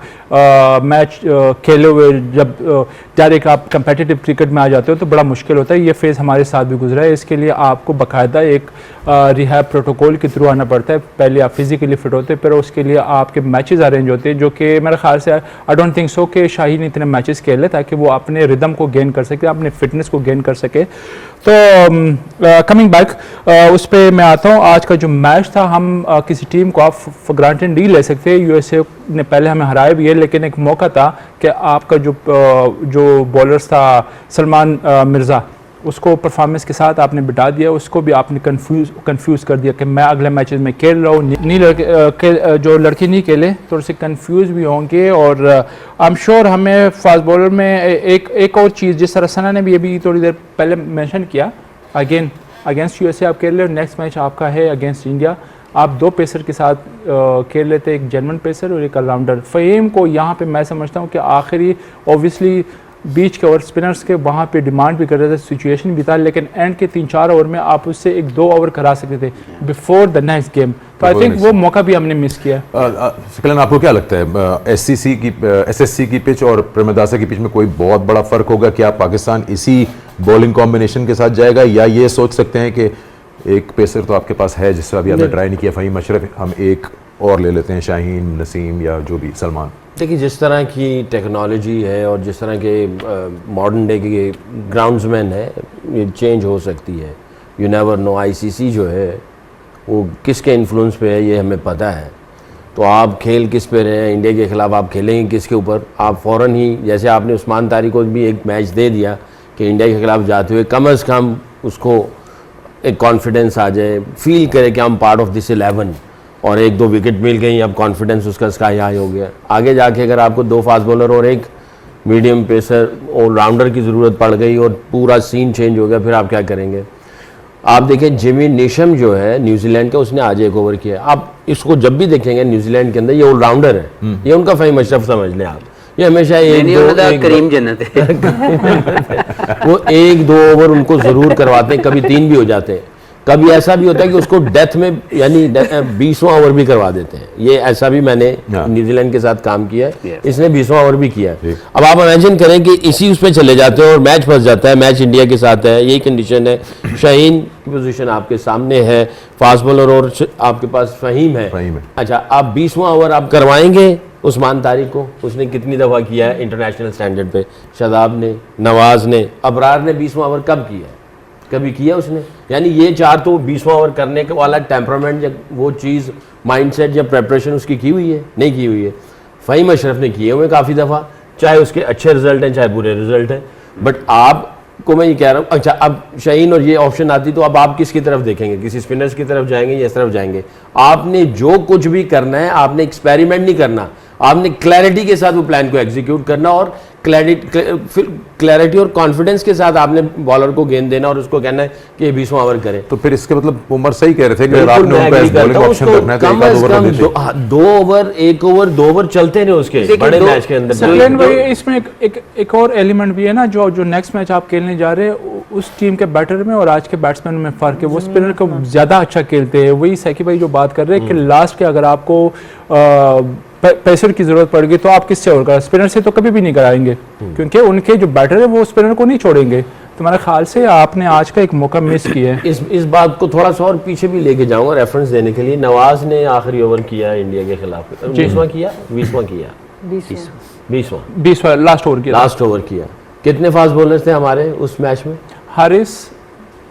मैच खेले हुए जब डायरेक्ट आप कंपेटिटिव क्रिकेट में आ जाते हो तो बड़ा मुश्किल होता है। ये फेज़ हमारे साथ भी गुजरा है। इसके लिए आपको बाकायदा एक रिहैब प्रोटोकॉल के थ्रू आना पड़ता है। पहले आप फिजिकली फिट होते हैं, फिर उसके लिए आपके मैचेस अरेंज होते हैं, जो कि मेरे ख्याल से आई डोंट थिंक सो कि शाहीन इतने मैचेस खेले ताकि वो अपने रिदम को गेन कर सके, अपने फिटनेस को गेन कर सके। तो कमिंग बैक उस पर मैं आता हूँ। आज का जो मैच था, हम किसी टीम को आप फॉर ग्रांटेड नहीं ले सकते। यूएसए ने पहले हमें हराया भी है, लेकिन एक मौका था कि आपका जो बॉलर्स था सलमान मिर्ज़ा, उसको परफॉर्मेंस के साथ आपने बिठा दिया, उसको भी आपने कंफ्यूज कर दिया कि मैं अगले मैचेस में खेल रहा हूँ। जो लड़के नहीं खेले थोड़े से कंफ्यूज भी होंगे। और आई एम श्योर हमें फास्ट बॉलर में एक और चीज़, जिस तरह सना ने भी अभी थोड़ी देर पहले मेंशन किया, अगेन अगेंस्ट यूएसए आप खेल रहे हो, नेक्स्ट मैच आपका है अगेंस्ट इंडिया। आप 2 पेसर के साथ खेल लेते, एक जेन्युइन पेसर और एक ऑलराउंडर। फ़हीम को यहाँ पे मैं समझता हूँ कि आखिरी ऑब्वियसली बीच के और स्पिनर्स के वहाँ पे डिमांड भी कर रहे थे, सिचुएशन भी था, लेकिन एंड के 3-4 ओवर में आप उससे 1-2 ओवर करा सकते थे बिफोर द नेक्स्ट गेम। तो आई थिंक वो मौका भी हमने मिस किया। शिकलन, आपको क्या लगता है एसएससी की पिच और प्रेमदासा की पिच में कोई बहुत बड़ा फ़र्क होगा? क्या पाकिस्तान इसी बॉलिंग कॉम्बिनेशन के साथ जाएगा, या ये सोच सकते हैं कि एक पेसर तो आपके पास है जिससे अभी आपने ट्राई नहीं किया, फ़हीम अशरफ, हम एक और ले लेते हैं, शाहीन, नसीम या जो भी, सलमान? देखिए जिस तरह की टेक्नोलॉजी है और जिस तरह के मॉडर्न डे के ग्राउंड्समैन है, ये चेंज हो सकती है। You never know. आईसीसी जो है वो किसके इन्फ्लुएंस पे है ये हमें पता है। तो आप खेल किस पे रहे हैं, इंडिया के ख़िलाफ़ आप खेलेंगे किसके ऊपर, आप फ़ौरन ही, जैसे आपने उस्मान तारिक को भी एक मैच दे दिया कि इंडिया के ख़िलाफ़ जाते हुए कम अज़ कम उसको एक कॉन्फिडेंस आ जाए, फील करे कि हम पार्ट ऑफ दिस 11, और 1-2 विकेट मिल गई, अब कॉन्फिडेंस उसका स्काई हाई हो गया। आगे जाके अगर आपको 2 फास्ट बॉलर और 1 मीडियम पेसर ऑलराउंडर की ज़रूरत पड़ गई और पूरा सीन चेंज हो गया, फिर आप क्या करेंगे? आप देखें जिमी नीशम जो है न्यूजीलैंड का, उसने आज 1 ओवर किया। आप इसको जब भी देखेंगे न्यूजीलैंड के अंदर, ये ऑलराउंडर है, ये उनका फ़हीम अशरफ समझ लें आप। ये हमेशा करीम जन्नत है वो 1-2 ओवर उनको ज़रूर करवाते हैं, कभी 3 भी हो जाते हैं। कभी ऐसा भी होता है कि उसको डेथ में यानी 20वां ओवर भी करवा देते हैं। ये ऐसा भी मैंने न्यूजीलैंड के साथ काम किया है, इसने 20वां ओवर भी किया है। अब आप इमेजिन करें कि इसी उस पे चले जाते हैं और मैच फंस जाता है, मैच इंडिया के साथ है, यही कंडीशन है। शाहीन की पोजीशन आपके सामने है, फास्ट बॉलर, और आपके पास फ़हीम है। अच्छा, आप 20वां ओवर आप करवाएंगे उस्मान तारिक को? उसने कितनी दफ़ा किया है इंटरनेशनल स्टैंडर्ड पे? शादाब ने, नवाज ने, अबरार ने 20वां ओवर कब किया है? कभी किया उसने? यानी ये चार तो 20वां ओवर करने के वाला टेम्परामेंट या वो चीज़ माइंडसेट या प्रेपरेशन उसकी की हुई है? नहीं की हुई है। फ़हीम अशरफ ने किए हुए काफ़ी दफ़ा, चाहे उसके अच्छे रिजल्ट हैं चाहे बुरे रिजल्ट हैं। बट आपको मैं ये कह रहा हूँ, अच्छा अब शाहीन और ये ऑप्शन आती तो अब आप किसकी तरफ देखेंगे? किसी स्पिनर्स की तरफ जाएंगे या इस तरफ जाएंगे? आपने जो कुछ भी करना है, आपने एक्सपेरिमेंट नहीं करना, आपने क्लैरिटी के साथ वो प्लान को एग्जीक्यूट करना और क्लैरिटी और कॉन्फिडेंस के साथ आपने बॉलर को गेंद देना और उसको कहना है कि 20वां ओवर करे। तो फिर इसके मतलब उमर सही कह रहे थे कि आपने उनको एज बॉलिंग ऑप्शन रखना है तो कम से कम 2 ओवर 1 ओवर 2 ओवर चलते रहे उसके बड़े मैच के अंदर। सलेन भाई, इसमें एक और एलिमेंट भी है ना, जो नेक्स्ट मैच आप खेलने जा रहे हैं उस टीम के बैटर में और आज के बैट्समैन में फ़र्क है। वो स्पिनर को ज़्यादा अच्छा खेलते हैं। वही सैकी भाई जो बात कर रहे हैं कि लास्ट के अगर आपको पेसर की जरूरत पड़ गई तो आप किससे और करें? स्पिनर से तो कभी भी नहीं कराएंगे, क्योंकि उनके जो बैटर है वो स्पिनर को नहीं छोड़ेंगे। तो मेरे ख्याल से आपने आज का एक मौका मिस किया है। इस बात को थोड़ा सा और पीछे भी लेके जाऊंगा रेफरेंस देने के लिए। नवाज ने आखिरी ओवर किया इंडिया के खिलाफ, 20वां किया 20वां किया 20वां लास्ट ओवर किया। कितने फास्ट बॉलर थे हमारे उस मैच में? हारिस,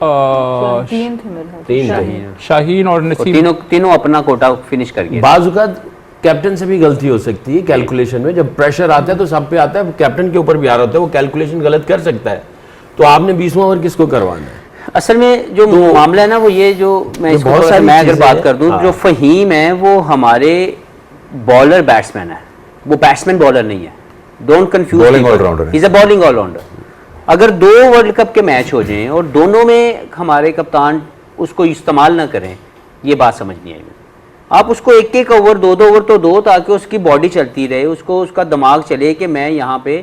3 थे मेरे ख्याल से, शाहीन और नसीम, तीनों अपना कोटा फिनिश कर गए। बाजुकात कैप्टन से भी गलती हो सकती है कैलकुलेशन में। जब प्रेशर आता है तो सब पे आता है, कैप्टन के ऊपर भी आ रहा होता है, वो कैलकुलेशन गलत कर सकता है। तो आपने 20वां ओवर किसको करवाना है? असल में जो मामला है ना वो ये जो मैं इसको बहुत सारी मैं अगर चीजें बात कर दूं, जो फ़हीम है वो हमारे बॉलर बैट्समैन है, वो बैट्समैन बॉलर नहीं है। Don't confuse, bowling allrounder, is a bowling allrounder. अगर 2 वर्ल्ड कप के मैच हो जाएं और दोनों में हमारे कप्तान उसको इस्तेमाल ना करें, ये बात समझ नहीं आई। आप उसको 1-1 ओवर 2-2 ओवर तो दो, ताकि उसकी बॉडी चलती रहे, उसको उसका दिमाग चले कि मैं यहाँ पे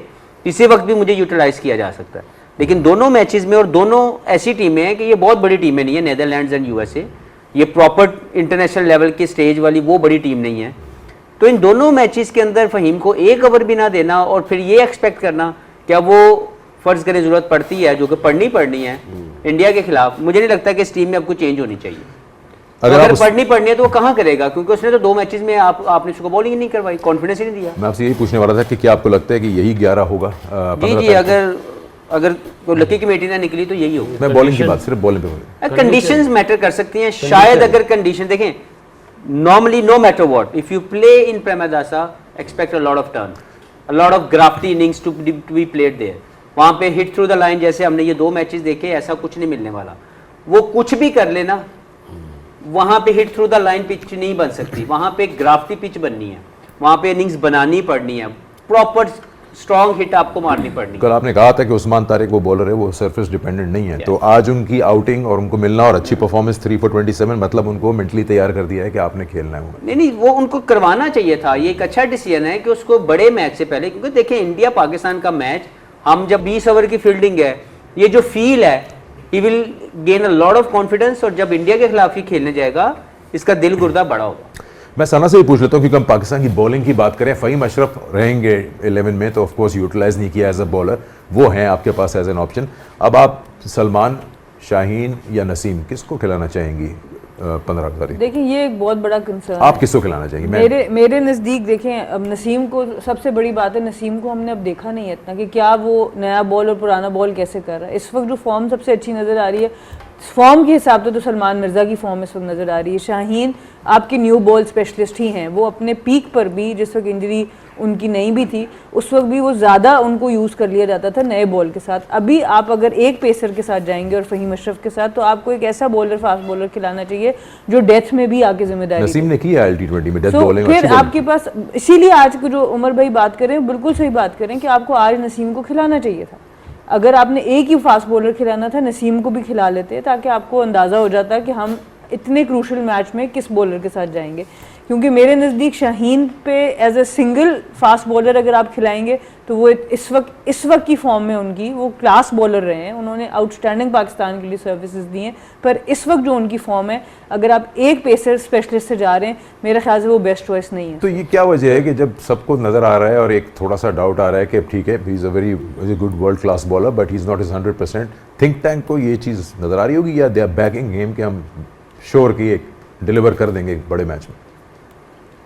किसी वक्त भी मुझे यूटिलाइज किया जा सकता है। लेकिन दोनों मैचेस में, और दोनों ऐसी टीमें हैं कि ये बहुत बड़ी टीमें नहीं है, नेदरलैंड्स एंड यूएसए, ये प्रॉपर इंटरनेशनल लेवल की स्टेज वाली वो बड़ी टीम नहीं है। तो इन दोनों मैचेस के अंदर फ़हीम को 1 ओवर भी ना देना और फिर ये एक्सपेक्ट करना क्या वो फ़र्ज़ करें ज़रूरत पड़ती है, जो कि पढ़नी है इंडिया के खिलाफ, मुझे नहीं लगता कि इस टीम में अब कुछ चेंज होनी चाहिए। अगर पढ़नी है तो वो कहाँ करेगा? क्योंकि उसने तो 2 मैचेस में आपने उसको बॉलिंग नहीं करवाई, कॉन्फिडेंस ही नहीं दिया। मैं आपसे यही पूछने वाला था कि क्या आपको लगता है कि यही 11 होगा? जी, अगर कोई लकी कमेटी ना निकली तो यही होगा। मैं बॉलिंग की बात, सिर्फ बॉलिंग पे, कंडीशंस मैटर कर सकती हैं शायद। अगर कंडीशन देखें, normally no matter what, if you play in Premadasa expect a lot of turn, a lot of gritty innings to be played there. वहाँ पे हिट थ्रू द लाइन, जैसे हमने ये 2 मैचेस देखे, ऐसा कुछ नहीं मिलने वाला। वो कुछ भी कर लेना, वहाँ पे hit through the line pitch नहीं बन सकती, वहाँ पे ग्राफ्टी पिच बननी है, वहाँ पे इनिंग्स बनानी पड़नी है, प्रॉपर स्ट्रॉन्ग हिट आपको मारनी पड़नी। कल आपने कहा था कि उस्मान तारिक वो बॉलर है, वो सरफेस डिपेंडेंट नहीं है, तो आज उनकी आउटिंग और उनको मिलना और अच्छी परफॉर्मेंस 3 for 27, मतलब उनको मेंटली तैयार कर दिया है कि आपने खेलना है। वो नहीं, वो उनको करवाना चाहिए था। ये एक अच्छा डिसीजन है कि उसको बड़े मैच से पहले, क्योंकि देखें इंडिया पाकिस्तान का मैच, हम जब 20 ओवर की फील्डिंग है, ये जो फील है, he will gain a lot of confidence, और जब इंडिया के खिलाफ ही खेलने जाएगा इसका दिल गुर्दा बड़ा होगा। मैं सना से ही पूछ लेता हूँ, क्योंकि हम पाकिस्तान की बॉलिंग की बात करें, फ़हीम अशरफ रहेंगे 11 में, तो ऑफकोर्स यूटिलाइज नहीं किया एज अ बॉलर, वो हैं आपके पास एज एन ऑप्शन। अब आप सलमान, शाहीन या नसीम, किसको खिलाना चाहेंगी 15 तारीख? देखिए ये एक बहुत बड़ा कंसर्न आप किसको खिलाना चाहेंगे? मेरे नज़दीक देखें, अब नसीम को, सबसे बड़ी बात है नसीम को हमने अब देखा नहीं है इतना कि क्या वो नया बॉल और पुराना बॉल कैसे कर रहा है। इस वक्त जो फॉर्म सबसे अच्छी नज़र आ रही है, फॉर्म के हिसाब से तो सलमान मिर्ज़ा की फॉर्म इस वक्त नज़र आ रही है। शाहीन आपके न्यू बॉल स्पेशलिस्ट ही हैं, वो अपने पीक पर भी, जिस वक्त इंजरी उनकी नहीं भी थी, उस वक्त भी वो ज़्यादा उनको यूज़ कर लिया जाता था नए बॉल के साथ। अभी आप अगर एक पेसर के साथ जाएंगे और फ़हीम अशरफ के साथ, तो आपको एक ऐसा बॉलर, फास्ट बॉलर खिलाना चाहिए जो डेथ में भी आके जिम्मेदारी। नसीम ने किया T20 में डेथ बॉलिंग, फिर आपके पास, इसीलिए आज को जो उमर भाई बात करें, बिल्कुल सही बात करें कि आपको आज नसीम को खिलाना चाहिए था। अगर आपने एक ही फास्ट बॉलर खिलाना था, नसीम को भी खिला लेते, ताकि आपको अंदाज़ा हो जाता कि हम इतने क्रूशल मैच में किस बॉलर के साथ जाएंगे। क्योंकि मेरे नज़दीक शाहीन पे as a single fast bowler अगर आप खिलाएंगे तो वो इस वक्त की फॉर्म में उनकी वो क्लास बॉलर रहे हैं, उन्होंने आउटस्टैंडिंग पाकिस्तान के लिए सर्विसेज दी हैं, पर इस वक्त जो उनकी फॉर्म है अगर आप एक पेसर स्पेशलिस्ट से जा रहे हैं मेरे ख्याल से वो बेस्ट चॉइस नहीं है। तो ये क्या वजह है कि जब सबको नज़र आ रहा है और एक थोड़ा सा डाउट आ रहा है कि ठीक है he is a very good world class bowler but he is not is 100%, think tank को ये चीज़ नज़र आ रही होगी या दे आर बैकिंग गेम कि हम श्योर कि डिलीवर कर देंगे बड़े मैच में?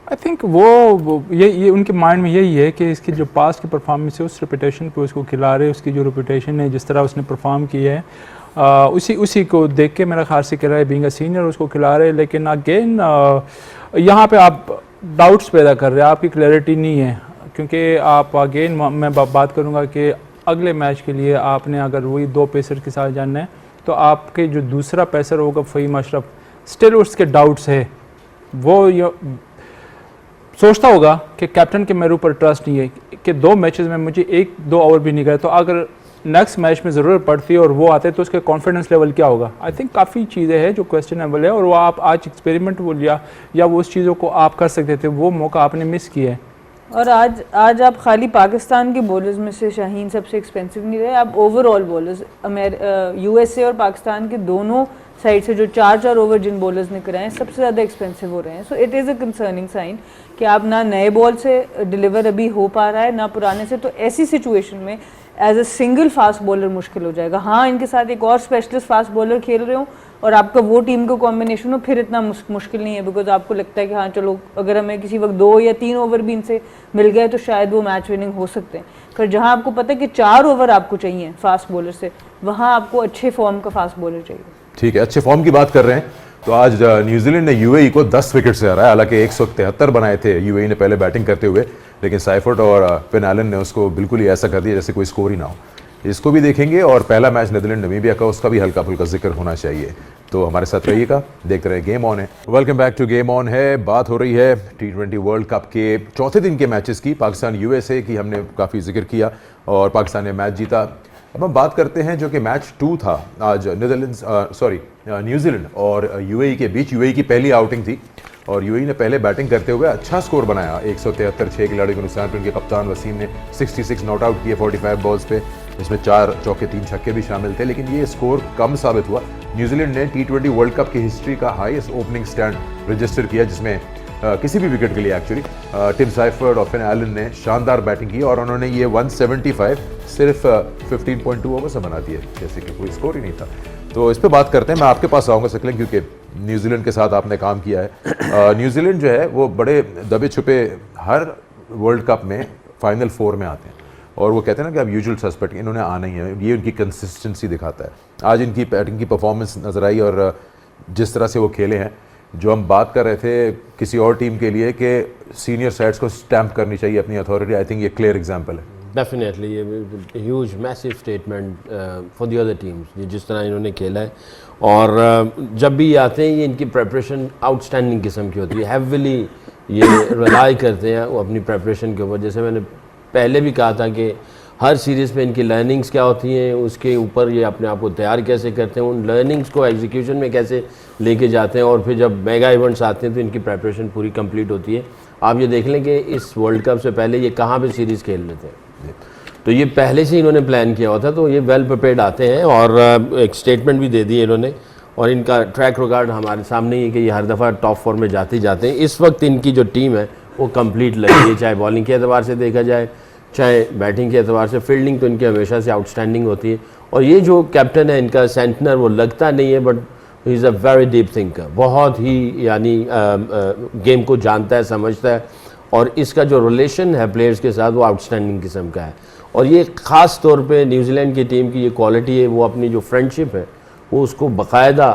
आई थिंक वो ये उनके माइंड में यही है कि इसकी जो पास की परफॉर्मेंस है उस रेपुटेशन पे उसको खिला रहे, उसकी जो रेपुटेशन है जिस तरह उसने परफॉर्म किया है उसी को देख के मेरा ख्याल से खिला रहे, बीइंग अ सीनियर उसको खिला रहे। लेकिन अगेन यहाँ पे आप डाउट्स पैदा कर रहे हैं, आपकी क्लैरिटी नहीं है, क्योंकि आप अगेन मैं बात करूँगा कि अगले मैच के लिए आपने अगर वही 2 पेसर के साथ जाना है तो आपके जो दूसरा पेसर होगा फ़हीम अशरफ, स्टिल उसके डाउट्स है, वो सोचता होगा कि कैप्टन के मेरे ऊपर ट्रस्ट नहीं है कि 2 मैचेस में मुझे 1-2 ओवर भी नहीं गए, तो अगर नेक्स्ट मैच में ज़रूरत पड़ती है और वो आते तो उसके कॉन्फिडेंस लेवल क्या होगा। आई थिंक काफ़ी चीज़ें हैं जो क्वेश्चनेबल है और वो आप आज एक्सपेरिमेंट वो लिया या वो उस चीज़ों को आप कर सकते थे, वो मौका आपने मिस किया है। और आज आप खाली पाकिस्तान के बॉलर्स में से शाहीन सबसे एक्सपेंसिव नहीं रहे, आप ओवरऑल बॉलर्स यूएसए और पाकिस्तान के दोनों साइड से जो 4 ओवर जिन बॉलर्स ने कराए हैं सबसे ज़्यादा एक्सपेंसिव हो रहे हैं। So it is a concerning sign कि आप ना नए बॉल से डिलीवर अभी हो पा रहा है ना पुराने से, तो ऐसी सिचुएशन में as a single fast bowler मुश्किल हो जाएगा। हाँ, इनके साथ एक और स्पेशलिस्ट फास्ट बॉलर खेल रहे हो और आपका वो टीम का कॉम्बिनेशन हो फिर इतना मुश्किल नहीं है, बिकॉज आपको लगता है कि हाँ चलो अगर हमें किसी वक्त 2 या 3 ओवर भी इनसे मिल गए तो शायद वो मैच विनिंग हो सकते हैं। पर जहाँ आपको पता है कि 4 ओवर आपको चाहिए फास्ट बॉलर से, वहाँ आपको अच्छे फॉर्म का फास्ट बॉलर चाहिए। ठीक है, अच्छे फॉर्म की बात कर रहे हैं तो आज न्यूजीलैंड ने यूएई को 10 विकेट से हराया। हालांकि 173 बनाए थे यूएई ने पहले बैटिंग करते हुए, लेकिन साइफर्ट और फिन एलन ने उसको बिल्कुल ही ऐसा कर दिया जैसे कोई स्कोर ही ना हो। इसको भी देखेंगे और पहला मैच नीदरलैंड नमीबिया का उसका भी हल्का फुल्का जिक्र होना चाहिए। तो हमारे साथ रहिएगा, देखते रहे गेम ऑन है। Welcome back to game on है। बात हो रही है T20 वर्ल्ड कप के चौथे दिन के मैचेस की। पाकिस्तान यूएसए की हमने काफ़ी जिक्र किया और पाकिस्तान ने मैच जीता। अब हम बात करते हैं जो कि मैच 2 था आज न्यूजीलैंड और यूएई के बीच। यूएई की पहली आउटिंग थी और यूएई ने पहले बैटिंग करते हुए अच्छा स्कोर बनाया, 173 6 खिलाड़ियों को नुकसान पर। उनके कप्तान वसीम ने 66 नॉट आउट किए 45 बॉल्स पे, इसमें 4 चौके 3 छक्के भी शामिल थे। लेकिन ये स्कोर कम साबित हुआ। न्यूजीलैंड ने T20 वर्ल्ड कप की हिस्ट्री का हाईएस्ट ओपनिंग स्टैंड रजिस्टर किया, जिसमें किसी भी विकेट के लिए एक्चुअली टिम साइफर्ट और फिन एलन ने शानदार बैटिंग की और उन्होंने ये 175 सिर्फ 15.2 ओवर से बना दिए, जैसे कि कोई स्कोर ही नहीं था। तो इस पे बात करते हैं। मैं आपके पास आऊँगा सकलें, क्योंकि न्यूजीलैंड के साथ आपने काम किया है। न्यूजीलैंड जो है वो बड़े दबे छुपे हर वर्ल्ड कप में फाइनल 4 में आते हैं और वो कहते हैं ना कि अब यूजुअल सस्पेक्ट इन्होंने आना ही है। ये उनकी कंसिस्टेंसी दिखाता है। आज इनकी बैटिंग की परफॉर्मेंस नजर आई और जिस तरह से वो खेले हैं, जो हम बात कर रहे थे किसी और टीम के लिए कि सीनियर साइड्स को स्टैम्प करनी चाहिए अपनी अथॉरिटी, आई थिंक ये क्लियर एग्जांपल है। डेफिनेटली ये huge massive statement for the other teams जिस तरह इन्होंने खेला है। और जब भी आते हैं ये इनकी प्रेपरेशन आउटस्टैंडिंग किस्म की होती है। हैवीली ये रिलाई करते हैं वो अपनी प्रेपरेशन के ऊपर। जैसे मैंने पहले भी कहा था कि हर सीरीज़ में इनकी लर्निंग्स क्या होती हैं, उसके ऊपर ये अपने आप को तैयार कैसे करते हैं, उन लर्निंग्स को एग्जीक्यूशन में कैसे लेके जाते हैं और फिर जब मेगा इवेंट्स आते हैं तो इनकी प्रेपरेशन पूरी कंप्लीट होती है। आप ये देख लें कि इस वर्ल्ड कप से पहले ये कहाँ पे सीरीज़ खेल रहे थे, तो ये पहले से इन्होंने प्लान किया हुआ था। तो ये वेल प्रिपेयर्ड आते हैं और एक स्टेटमेंट भी दे दी इन्होंने और इनका ट्रैक रिकॉर्ड हमारे सामने ही है कि ये हर दफ़ा टॉप 4 में जाते जाते हैं। इस वक्त इनकी जो टीम है वो कंप्लीट लगी है, चाहे बॉलिंग के एतबार से देखा जाए चाहे बैटिंग के एतबार से। फील्डिंग तो इनकी हमेशा से आउटस्टैंडिंग होती है। और ये जो कैप्टन है इनका सेंटनर, वो लगता नहीं है but he is a very deep thinker, बहुत ही यानी गेम को जानता है, समझता है और इसका जो रिलेशन है प्लेयर्स के साथ वो आउटस्टैंडिंग किस्म का है। और ये ख़ास तौर पे न्यूजीलैंड की टीम की ये क्वालिटी है, वो अपनी जो फ्रेंडशिप है वो उसको बाकायदा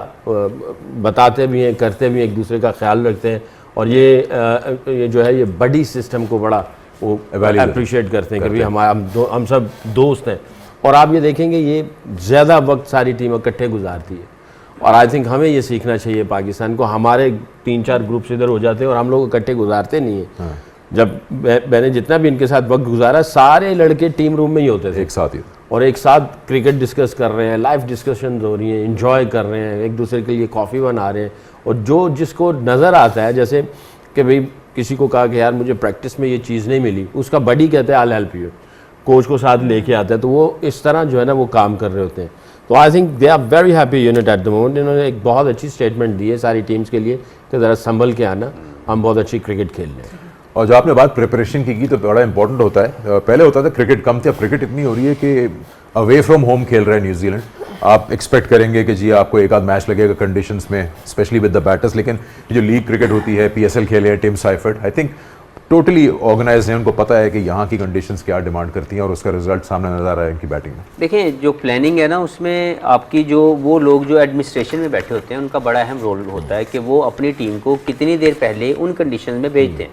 बताते भी हैं, करते भी हैं, एक दूसरे का ख्याल रखते हैं। और ये जो है ये बड़ी सिस्टम को बड़ा वो अप्रिशिएट करते हैं कि भाई हम सब दोस्त हैं। और आप ये देखेंगे ये ज़्यादा वक्त सारी टीम इकट्ठे गुजारती है और आई थिंक हमें ये सीखना चाहिए पाकिस्तान को। हमारे 3-4 ग्रुप्स इधर हो जाते हैं और हम लोग इकट्ठे गुजारते नहीं हैं। हाँ। जब मैंने जितना भी इनके साथ वक्त गुजारा, सारे लड़के टीम रूम में ही होते थे, एक साथ ही, और एक साथ क्रिकेट डिस्कस कर रहे हैं, लाइव डिस्कशन हो रही हैं, एंजॉय कर रहे हैं, एक दूसरे के लिए कॉफ़ी बना रहे हैं। और जो जिसको नज़र आता है, जैसे कि भाई किसी को कहा कि यार मुझे प्रैक्टिस में ये चीज़ नहीं मिली, उसका बडी कहता है आई हेल्प यू, कोच को साथ लेके आता है, तो वो इस तरह जो है ना वो काम कर रहे होते हैं। तो I think they are very happy unit at the moment. इन्होंने एक बहुत अच्छी स्टेटमेंट दी है सारी टीम्स के लिए कि ज़रा संभल के आना, हम बहुत अच्छी क्रिकेट खेल रहे हैं। और जो आपने बात प्रिपरेशन की तो बड़ा इंपॉर्टेंट होता है। पहले होता था क्रिकेट कम थी, अब क्रिकेट इतनी हो रही है कि अवे फ्रॉम होम खेल रहा है न्यूजीलैंड। आप एक्सपेक्ट करेंगे कि जी आपको एक आध मैच लगेगा कंडीशंस में, स्पेशली विद द बैटर्स, लेकिन जो लीग क्रिकेट होती है, PSL खेले हैं Tim Seifert, I think totally organise है, उनको पता है कि यहाँ की कंडीशंस क्या डिमांड करती हैं और उसका रिजल्ट सामने नजर आ रहा है इनकी बैटिंग में। देखें, जो प्लानिंग है ना उसमें आपकी जो वो लोग जो एडमिनिस्ट्रेशन में बैठे होते हैं उनका बड़ा अहम रोल होता है कि वो अपनी टीम को कितनी देर पहले उन कंडीशन में भेजते हैं।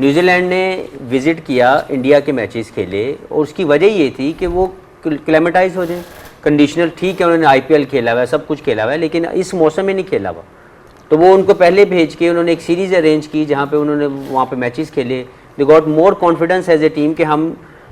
न्यूजीलैंड ने विज़िट किया, इंडिया के मैचेस खेले और उसकी वजह ये थी कि वो क्लेमेटाइज हो जाए, कंडीशनल ठीक है, उन्होंने IPL खेला हुआ है, सब कुछ खेला हुआ है, लेकिन इस मौसम में नहीं खेला हुआ, तो वो उनको पहले भेज के उन्होंने एक सीरीज़ अरेंज की जहाँ पे उन्होंने वहाँ पे मैचेस खेले। They got more confidence as a team कि हम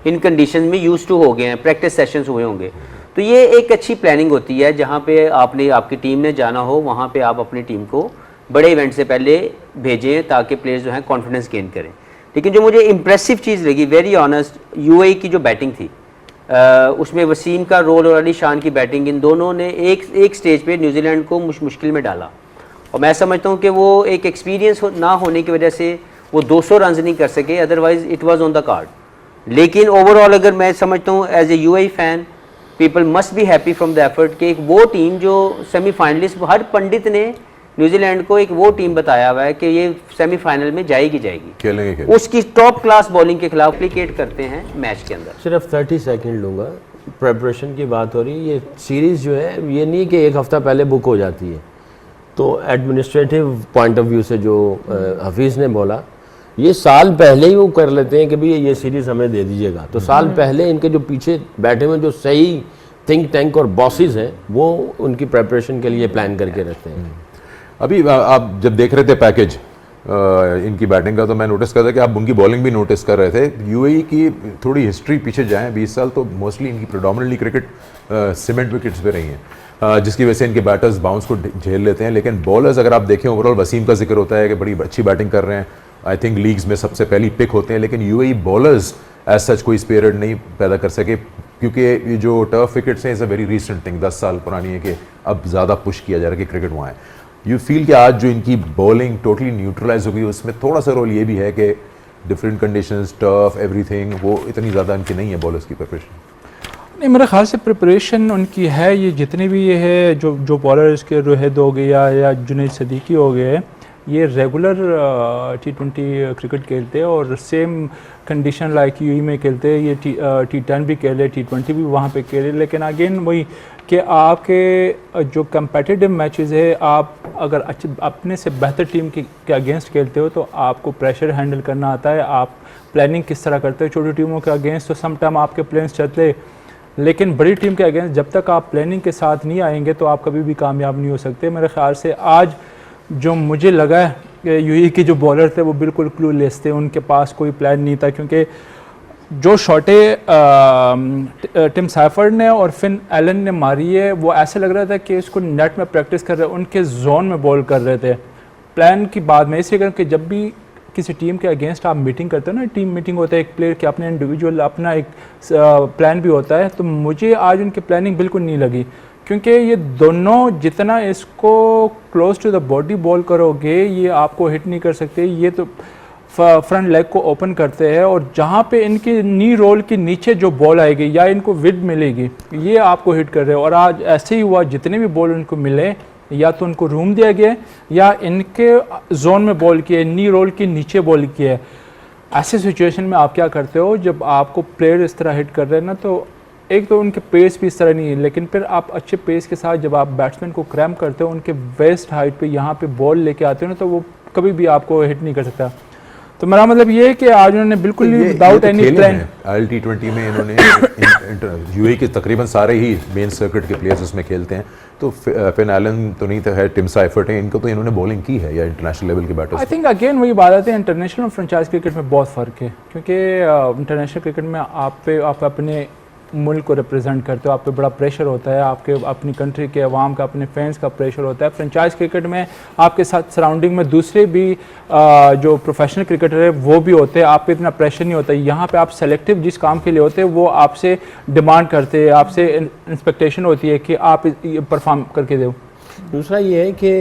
इन कंडीशन में यूज टू हो गए हैं, प्रैक्टिस सेशंस हुए होंगे। तो ये एक अच्छी प्लानिंग होती है, जहाँ पे आपकी टीम ने जाना हो वहाँ पे आप अपनी टीम को बड़े इवेंट से पहले भेजें ताकि प्लेयर्स जो हैं कॉन्फिडेंस गेन करें। लेकिन जो मुझे इंप्रेसिव चीज़ लगी, वेरी ऑनेस्ट, UAE की जो बैटिंग थी उसमें वसीम का रोल और अली शान की बैटिंग, इन दोनों ने एक स्टेज पे न्यूजीलैंड को मुश्किल में डाला। और मैं समझता हूँ कि वो एक एक्सपीरियंस ना होने की वजह से वो 200 रन नहीं कर सके, otherwise it was on the card. लेकिन ओवरऑल अगर मैं समझता हूँ as a UAE fan, people must be happy from the effort कि एक वो टीम जो सेमीफाइनलिस्ट, हर पंडित ने न्यूजीलैंड को एक वो टीम बताया हुआ है कि ये सेमीफाइनल में जाएगी खेलेंगे। उसकी टॉप क्लास बॉलिंग के खिलाफ एप्लीकेट करते हैं मैच के अंदर। सिर्फ 30 सेकंड लूँगा, प्रेपरेशन की बात हो रही है, ये सीरीज़ जो है ये नहीं कि एक हफ़्ता पहले बुक हो जाती है। तो एडमिनिस्ट्रेटिव पॉइंट ऑफ व्यू से जो हफीज़ ने बोला, ये साल पहले ही वो कर लेते हैं कि भाई ये सीरीज़ हमें दे दीजिएगा, तो साल पहले इनके जो पीछे बैठे हुए जो सही थिंक टैंक और बॉसेस हैं वो उनकी प्रेपरेशन के लिए प्लान करके रखते हैं। अभी आप जब देख रहे थे पैकेज इनकी बैटिंग का, तो मैं नोटिस कर रहा था कि आप उनकी बॉलिंग भी नोटिस कर रहे थे। UAE की थोड़ी हिस्ट्री पीछे जाएं 20 साल, तो मोस्टली इनकी प्रेडोमिनेटली क्रिकेट सीमेंट विकेट्स पे रही हैं, जिसकी वजह से इनके बैटर्स बाउंस को झेल लेते हैं। लेकिन बॉलर्स अगर आप देखें, ओवरऑल वसीम का जिक्र होता है कि बड़ी अच्छी बैटिंग कर रहे हैं, आई थिंक लीग्स में सबसे पहली पिक होते हैं, लेकिन UAE बॉलर्स एज सच कोई स्पिरिट नहीं पैदा कर सके, क्योंकि ये जो टर्फ विकेट्स हैं is a very recent thing, 10 साल पुरानी है कि अब ज़्यादा पुश किया जा रहा है कि क्रिकेट वहाँ है। यू फील कि आज जो इनकी बॉलिंग टोटली न्यूट्रलाइज हो गई, उसमें थोड़ा सा रोल ये भी है कि डिफरेंट कंडीशंस, टर्फ, एवरीथिंग, वो इतनी ज़्यादा इनकी नहीं है बॉलर्स की प्रिपरेशन? नहीं, मेरे ख्याल से प्रिपरेशन उनकी है। ये जितने भी ये है जो बॉलर्स के रोहित हो गया या जुनैद सदीकी हो गए, ये रेगुलर T20 क्रिकेट खेलते हैं और सेम कंडीशन लाइक UAE में खेलते हैं। ये T10 भी खेले, T20 भी वहाँ पे खेले। लेकिन अगेन वही कि आपके जो कम्पिटिटिव मैचेस है, आप अगर अपने से बेहतर टीम के अगेंस्ट खेलते हो तो आपको प्रेशर हैंडल करना आता है। आप प्लानिंग किस तरह करते हो छोटी टीमों के अगेंस्ट, तो सम टाइम आपके प्लान्स चलते, लेकिन बड़ी टीम के अगेंस्ट जब तक आप प्लानिंग के साथ नहीं आएंगे तो आप कभी भी कामयाब नहीं हो सकते। मेरे ख्याल से आज जो मुझे लगा है कि UAE के जो बॉलर थे वो बिल्कुल क्लूलेस थे, उनके पास कोई प्लान नहीं था, क्योंकि जो शॉटें टिम साइफर्ट ने और फिन एलन ने मारी है वो ऐसे लग रहा था कि इसको नेट में प्रैक्टिस कर रहे, उनके जोन में बॉल कर रहे थे। प्लान की बात मैं इसलिए करूँ कि जब भी किसी टीम के अगेंस्ट आप मीटिंग करते हो ना, टीम मीटिंग होता है, एक प्लेयर के अपने इंडिविजुअल अपना एक प्लान भी होता है, तो मुझे आज उनकी प्लानिंग बिल्कुल नहीं लगी, क्योंकि ये दोनों जितना इसको close to the body bowl करोगे ये आपको हिट नहीं कर सकते। ये तो फ्रंट लेग को ओपन करते हैं और जहाँ पे इनकी नी रोल के नीचे जो बॉल आएगी या इनको विड मिलेगी ये आपको हिट कर रहे हैं। और आज ऐसे ही हुआ, जितने भी बॉल उनको मिले या तो उनको रूम दिया गया या इनके जोन में बॉल किया, नी रोल के नीचे बॉल किया है। ऐसे सिचुएशन में आप क्या करते हो, जब आपको प्लेयर इस तरह हिट कर रहे हैं ना, तो एक तो उनके पेस भी इस तरह नहीं है, लेकिन फिर आप अच्छे पेस के साथ जब आप बैट्समैन को क्रैम करते हो, उनके वेस्ट हाइट पे यहाँ पे बॉल लेके आते हो ना, तो वो कभी भी आपको हिट नहीं कर सकता। तो मेरा मतलब ये है कि आज उन्होंने बिल्कुल विदाउट एनी प्लान T20 में इन्होंने UAE के तकरीबन सारे ही मेन सर्किट के प्लेयर्स उसमें खेलते हैं, तो फिन एलन तो नहीं है, टिम साइफर्ट है, इनको तो इन्होंने बॉलिंग की है या इंटरनेशनल लेवल के बैटर्स। आई थिंक अगेन वही बात आती है, इंटरनेशनल और फ्रेंचाइज क्रिकेट में बहुत फ़र्क है, क्योंकि इंटरनेशनल क्रिकेट में आप अपने मुल्क को रिप्रेजेंट करते हो, आप पे बड़ा प्रेशर होता है, आपके अपनी कंट्री के अवाम का, अपने फैंस का प्रेशर होता है। फ्रेंचाइज क्रिकेट में आपके साथ सराउंडिंग में दूसरे भी जो प्रोफेशनल क्रिकेटर है वो भी होते हैं, आप पे इतना प्रेशर नहीं होता। यहाँ पे आप सेलेक्टिव जिस काम के लिए होते हैं वो आपसे डिमांड करते हैं, आपसे एक्सपेक्टेशन होती है कि आप परफॉर्म करके दो। दूसरा ये है कि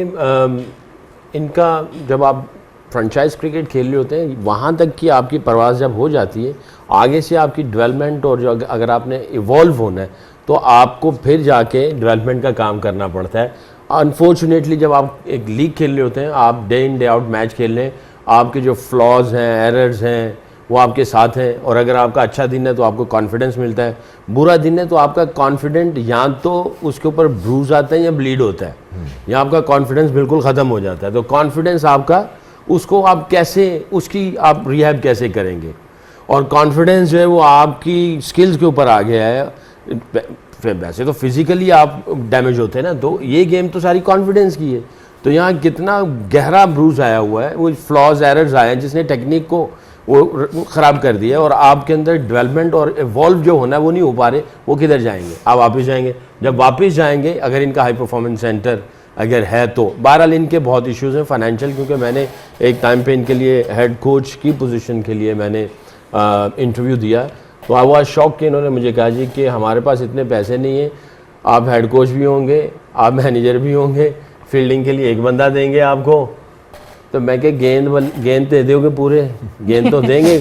इनका जब आप फ्रेंचाइज क्रिकेट खेल रहे होते हैं वहाँ तक की आपकी परवाज़ जब हो जाती है, आगे से आपकी डेवलपमेंट और जो अगर आपने इवॉल्व होना है तो आपको फिर जाके डेवलपमेंट का काम करना पड़ता है। अनफॉर्चुनेटली जब आप एक लीग खेल रहे होते हैं, आप day in day out match खेल रहे हैं, आपके जो फ्लॉज हैं, एरर्स हैं, वो आपके साथ हैं। और अगर आपका अच्छा दिन है तो आपको कॉन्फिडेंस मिलता है, बुरा दिन है तो आपका कॉन्फिडेंट या तो उसके ऊपर ब्रूज आता है या ब्लीड होता है, या आपका कॉन्फिडेंस बिल्कुल ख़त्म हो जाता है। तो कॉन्फिडेंस आपका, उसको आप कैसे, उसकी आप रिहैब कैसे करेंगे। और कॉन्फिडेंस जो है वो आपकी स्किल्स के ऊपर आ गया है। वैसे तो फिजिकली आप डैमेज होते हैं ना, तो ये गेम तो सारी कॉन्फिडेंस की है। तो यहाँ कितना गहरा ब्रूज आया हुआ है, वो फ्लॉज एरर्स आए हैं जिसने टेक्निक को वो ख़राब कर दिया है। और आपके अंदर डेवलपमेंट और इवॉल्व जो होना है वो नहीं हो पा रहे। वो किधर जाएंगे? आप वापस जाएंगे। जब वापस जाएंगे, अगर इनका हाई परफॉर्मेंस सेंटर अगर है तो बहरहाल इनके बहुत इश्यूज़ हैं फाइनेंशियल, क्योंकि मैंने एक टाइम पे इनके लिए हेड कोच की पोजीशन के लिए मैंने इंटरव्यू दिया, तो आई वाज शॉक कि इन्होंने मुझे कहा जी कि हमारे पास इतने पैसे नहीं हैं, आप हेड कोच भी होंगे, आप मैनेजर भी होंगे, फील्डिंग के लिए एक बंदा देंगे आपको। तो मैं क्या गेंद दे दोगे पूरे? गेंद तो देंगे,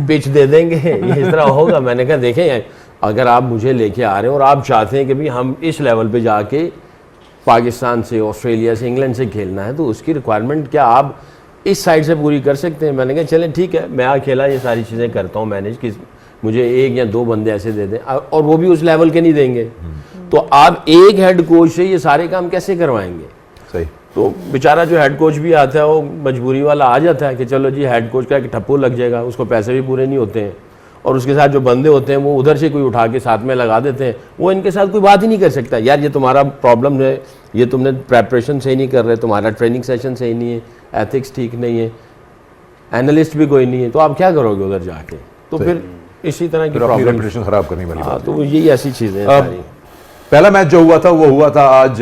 पिच दे देंगे, ये इस तरह होगा? मैंने कहा देखें, अगर आप मुझे लेके आ रहे हैं और आप चाहते हैं कि भाई हम इस लेवल पे जाके पाकिस्तान से, ऑस्ट्रेलिया से, इंग्लैंड से खेलना है, तो उसकी रिक्वायरमेंट क्या आप इस साइड से पूरी कर सकते हैं? मैंने कहा चलें ठीक है, मैं अकेला ये सारी चीज़ें करता हूँ मैनेज, कि मुझे 1 या 2 बंदे ऐसे दे दें, और वो भी उस लेवल के नहीं देंगे। तो आप एक हेड कोच से ये सारे काम कैसे करवाएंगे? सही। तो बेचारा जो हेड कोच भी आता है वो मजबूरी वाला आ जाता है कि चलो जी हेड कोच का एक ठप्पू लग जाएगा, उसको पैसे भी पूरे नहीं होते हैं, और उसके साथ जो बंदे होते हैं वो उधर से कोई उठा के साथ में लगा देते हैं। वो इनके साथ कोई बात ही नहीं कर सकता, यार ये तुम्हारा प्रॉब्लम है, ये तुमने प्रेपरेशन सही नहीं कर रहे, तुम्हारा ट्रेनिंग सेशन सही नहीं है, एथिक्स ठीक नहीं है, एनालिस्ट भी कोई नहीं है, तो आप क्या करोगे उधर जाके? तो फिर इसी तरह की प्रॉब्लम रेपुटेशन खराब करने वाली बात। तो यही ऐसी चीज़ें हैं सारी। पहला मैच जो हुआ था वो हुआ था आज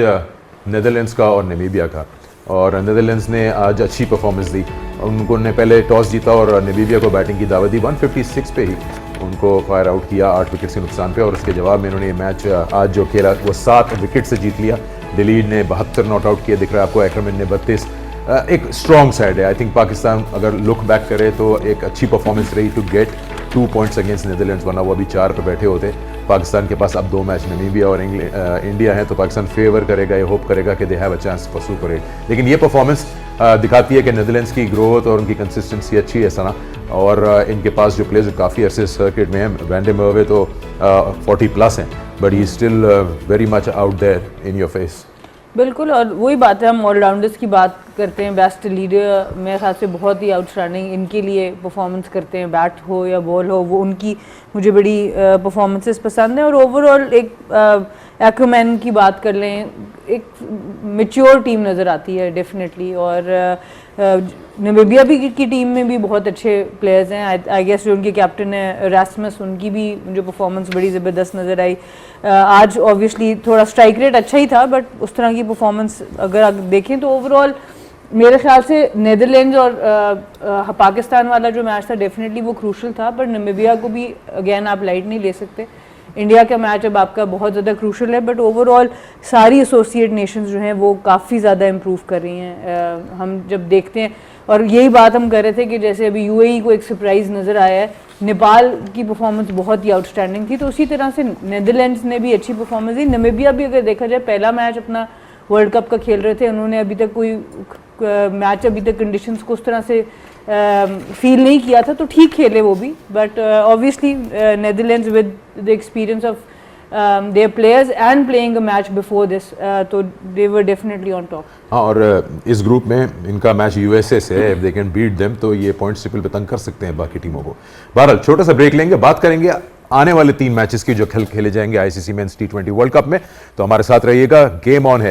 नीदरलैंड्स का और नामीबिया का, और नीदरलैंड्स ने आज अच्छी परफॉर्मेंस दी। उन्होंने पहले टॉस जीता और नामीबिया को बैटिंग की दावत दी। 156 पे ही उनको फायर आउट किया 8 विकेट के नुकसान पे, और उसके जवाब में इन्होंने ये मैच आज जो खेला वो 7 विकेट से जीत लिया। दिलीड ने 72 नॉट आउट किए, दिख रहा है आपको, एक्रमन ने 32। एक स्ट्रॉन्ग साइड है। आई थिंक पाकिस्तान अगर लुक बैक करे तो एक अच्छी परफॉर्मेंस रही to get 2 points against Netherlands, वरना वो अभी 4 पे बैठे होते। पाकिस्तान के पास अब 2 मैच नामीबिया और इंडिया है, तो पाकिस्तान फेवर करेगा, ये होप करेगा कि they have a chance for super 8। लेकिन ये परफॉर्मेंस दिखाती है कि नीदरलैंड्स की ग्रोथ और उनकी कंसिस्टेंसी अच्छी है सना, और इनके पास जो प्लेयर्स काफ़ी अरसे सर्किट में हैं, वैन डे मर्वे तो 40+ हैं, but he still very much out there in your face. बिल्कुल, और वही बात है, हम ऑलराउंडर्स की बात करते हैं, बेस्ट लीडर मेरे ख्याल से बहुत ही आउटस्टैंडिंग इनके लिए परफॉर्मेंस करते हैं, बैट हो या बॉल हो, वो उनकी मुझे बड़ी परफॉर्मेंसेस पसंद है। और ओवरऑल एक एक्वामैन की बात कर लें, एक मैच्योर टीम नज़र आती है डेफिनेटली। और नामीबिया भी की टीम में भी बहुत अच्छे प्लेयर्स हैं। आई गेस जो उनके कैप्टन है रास्मस, उनकी भी जो परफॉर्मेंस बड़ी ज़बरदस्त नज़र आई। आज ऑब्वियसली थोड़ा स्ट्राइक रेट अच्छा ही था, बट उस तरह की परफॉर्मेंस अगर आप देखें तो ओवरऑल मेरे ख्याल से नीदरलैंड्स और पाकिस्तान वाला जो मैच था डेफिनेटली वो क्रूशल था, पर नामीबिया को भी अगेन आप लाइट नहीं ले सकते। इंडिया का मैच अब आपका बहुत ज़्यादा क्रूशल है, बट ओवरऑल सारी एसोसिएट नेशंस जो हैं वो काफ़ी ज़्यादा इम्प्रूव कर रही हैं। हम जब देखते हैं, और यही बात हम कर रहे थे कि जैसे अभी यूएई को एक सरप्राइज़ नज़र आया है, नेपाल की परफॉर्मेंस बहुत ही आउटस्टैंडिंग थी, तो उसी तरह से नीदरलैंड्स ने भी अच्छी परफॉर्मेंस दी। नामीबिया भी अगर देखा जाए पहला मैच अपना वर्ल्ड कप का खेल रहे थे, उन्होंने अभी तक कोई मैच अभी तक कंडीशंस को उस तरह से फील नहीं किया था, तो ठीक खेले वो भी। But obviously Netherlands with the experience of their players and playing a match before this, तो दे वर डेफिनेटली ऑन टॉप। हाँ, और इस ग्रुप में इनका मैच यूएसए से है, if they can beat them तो ये पॉइंट्स टेबल पे तंग कर सकते हैं बाकी टीमों को। बहरहाल छोटा सा ब्रेक लेंगे, बात करेंगे आने वाले 3 मैचेस की जो खेले जाएंगे ICC men's T20 world cup में। तो हमारे साथ रहिएगा, गेम ऑन है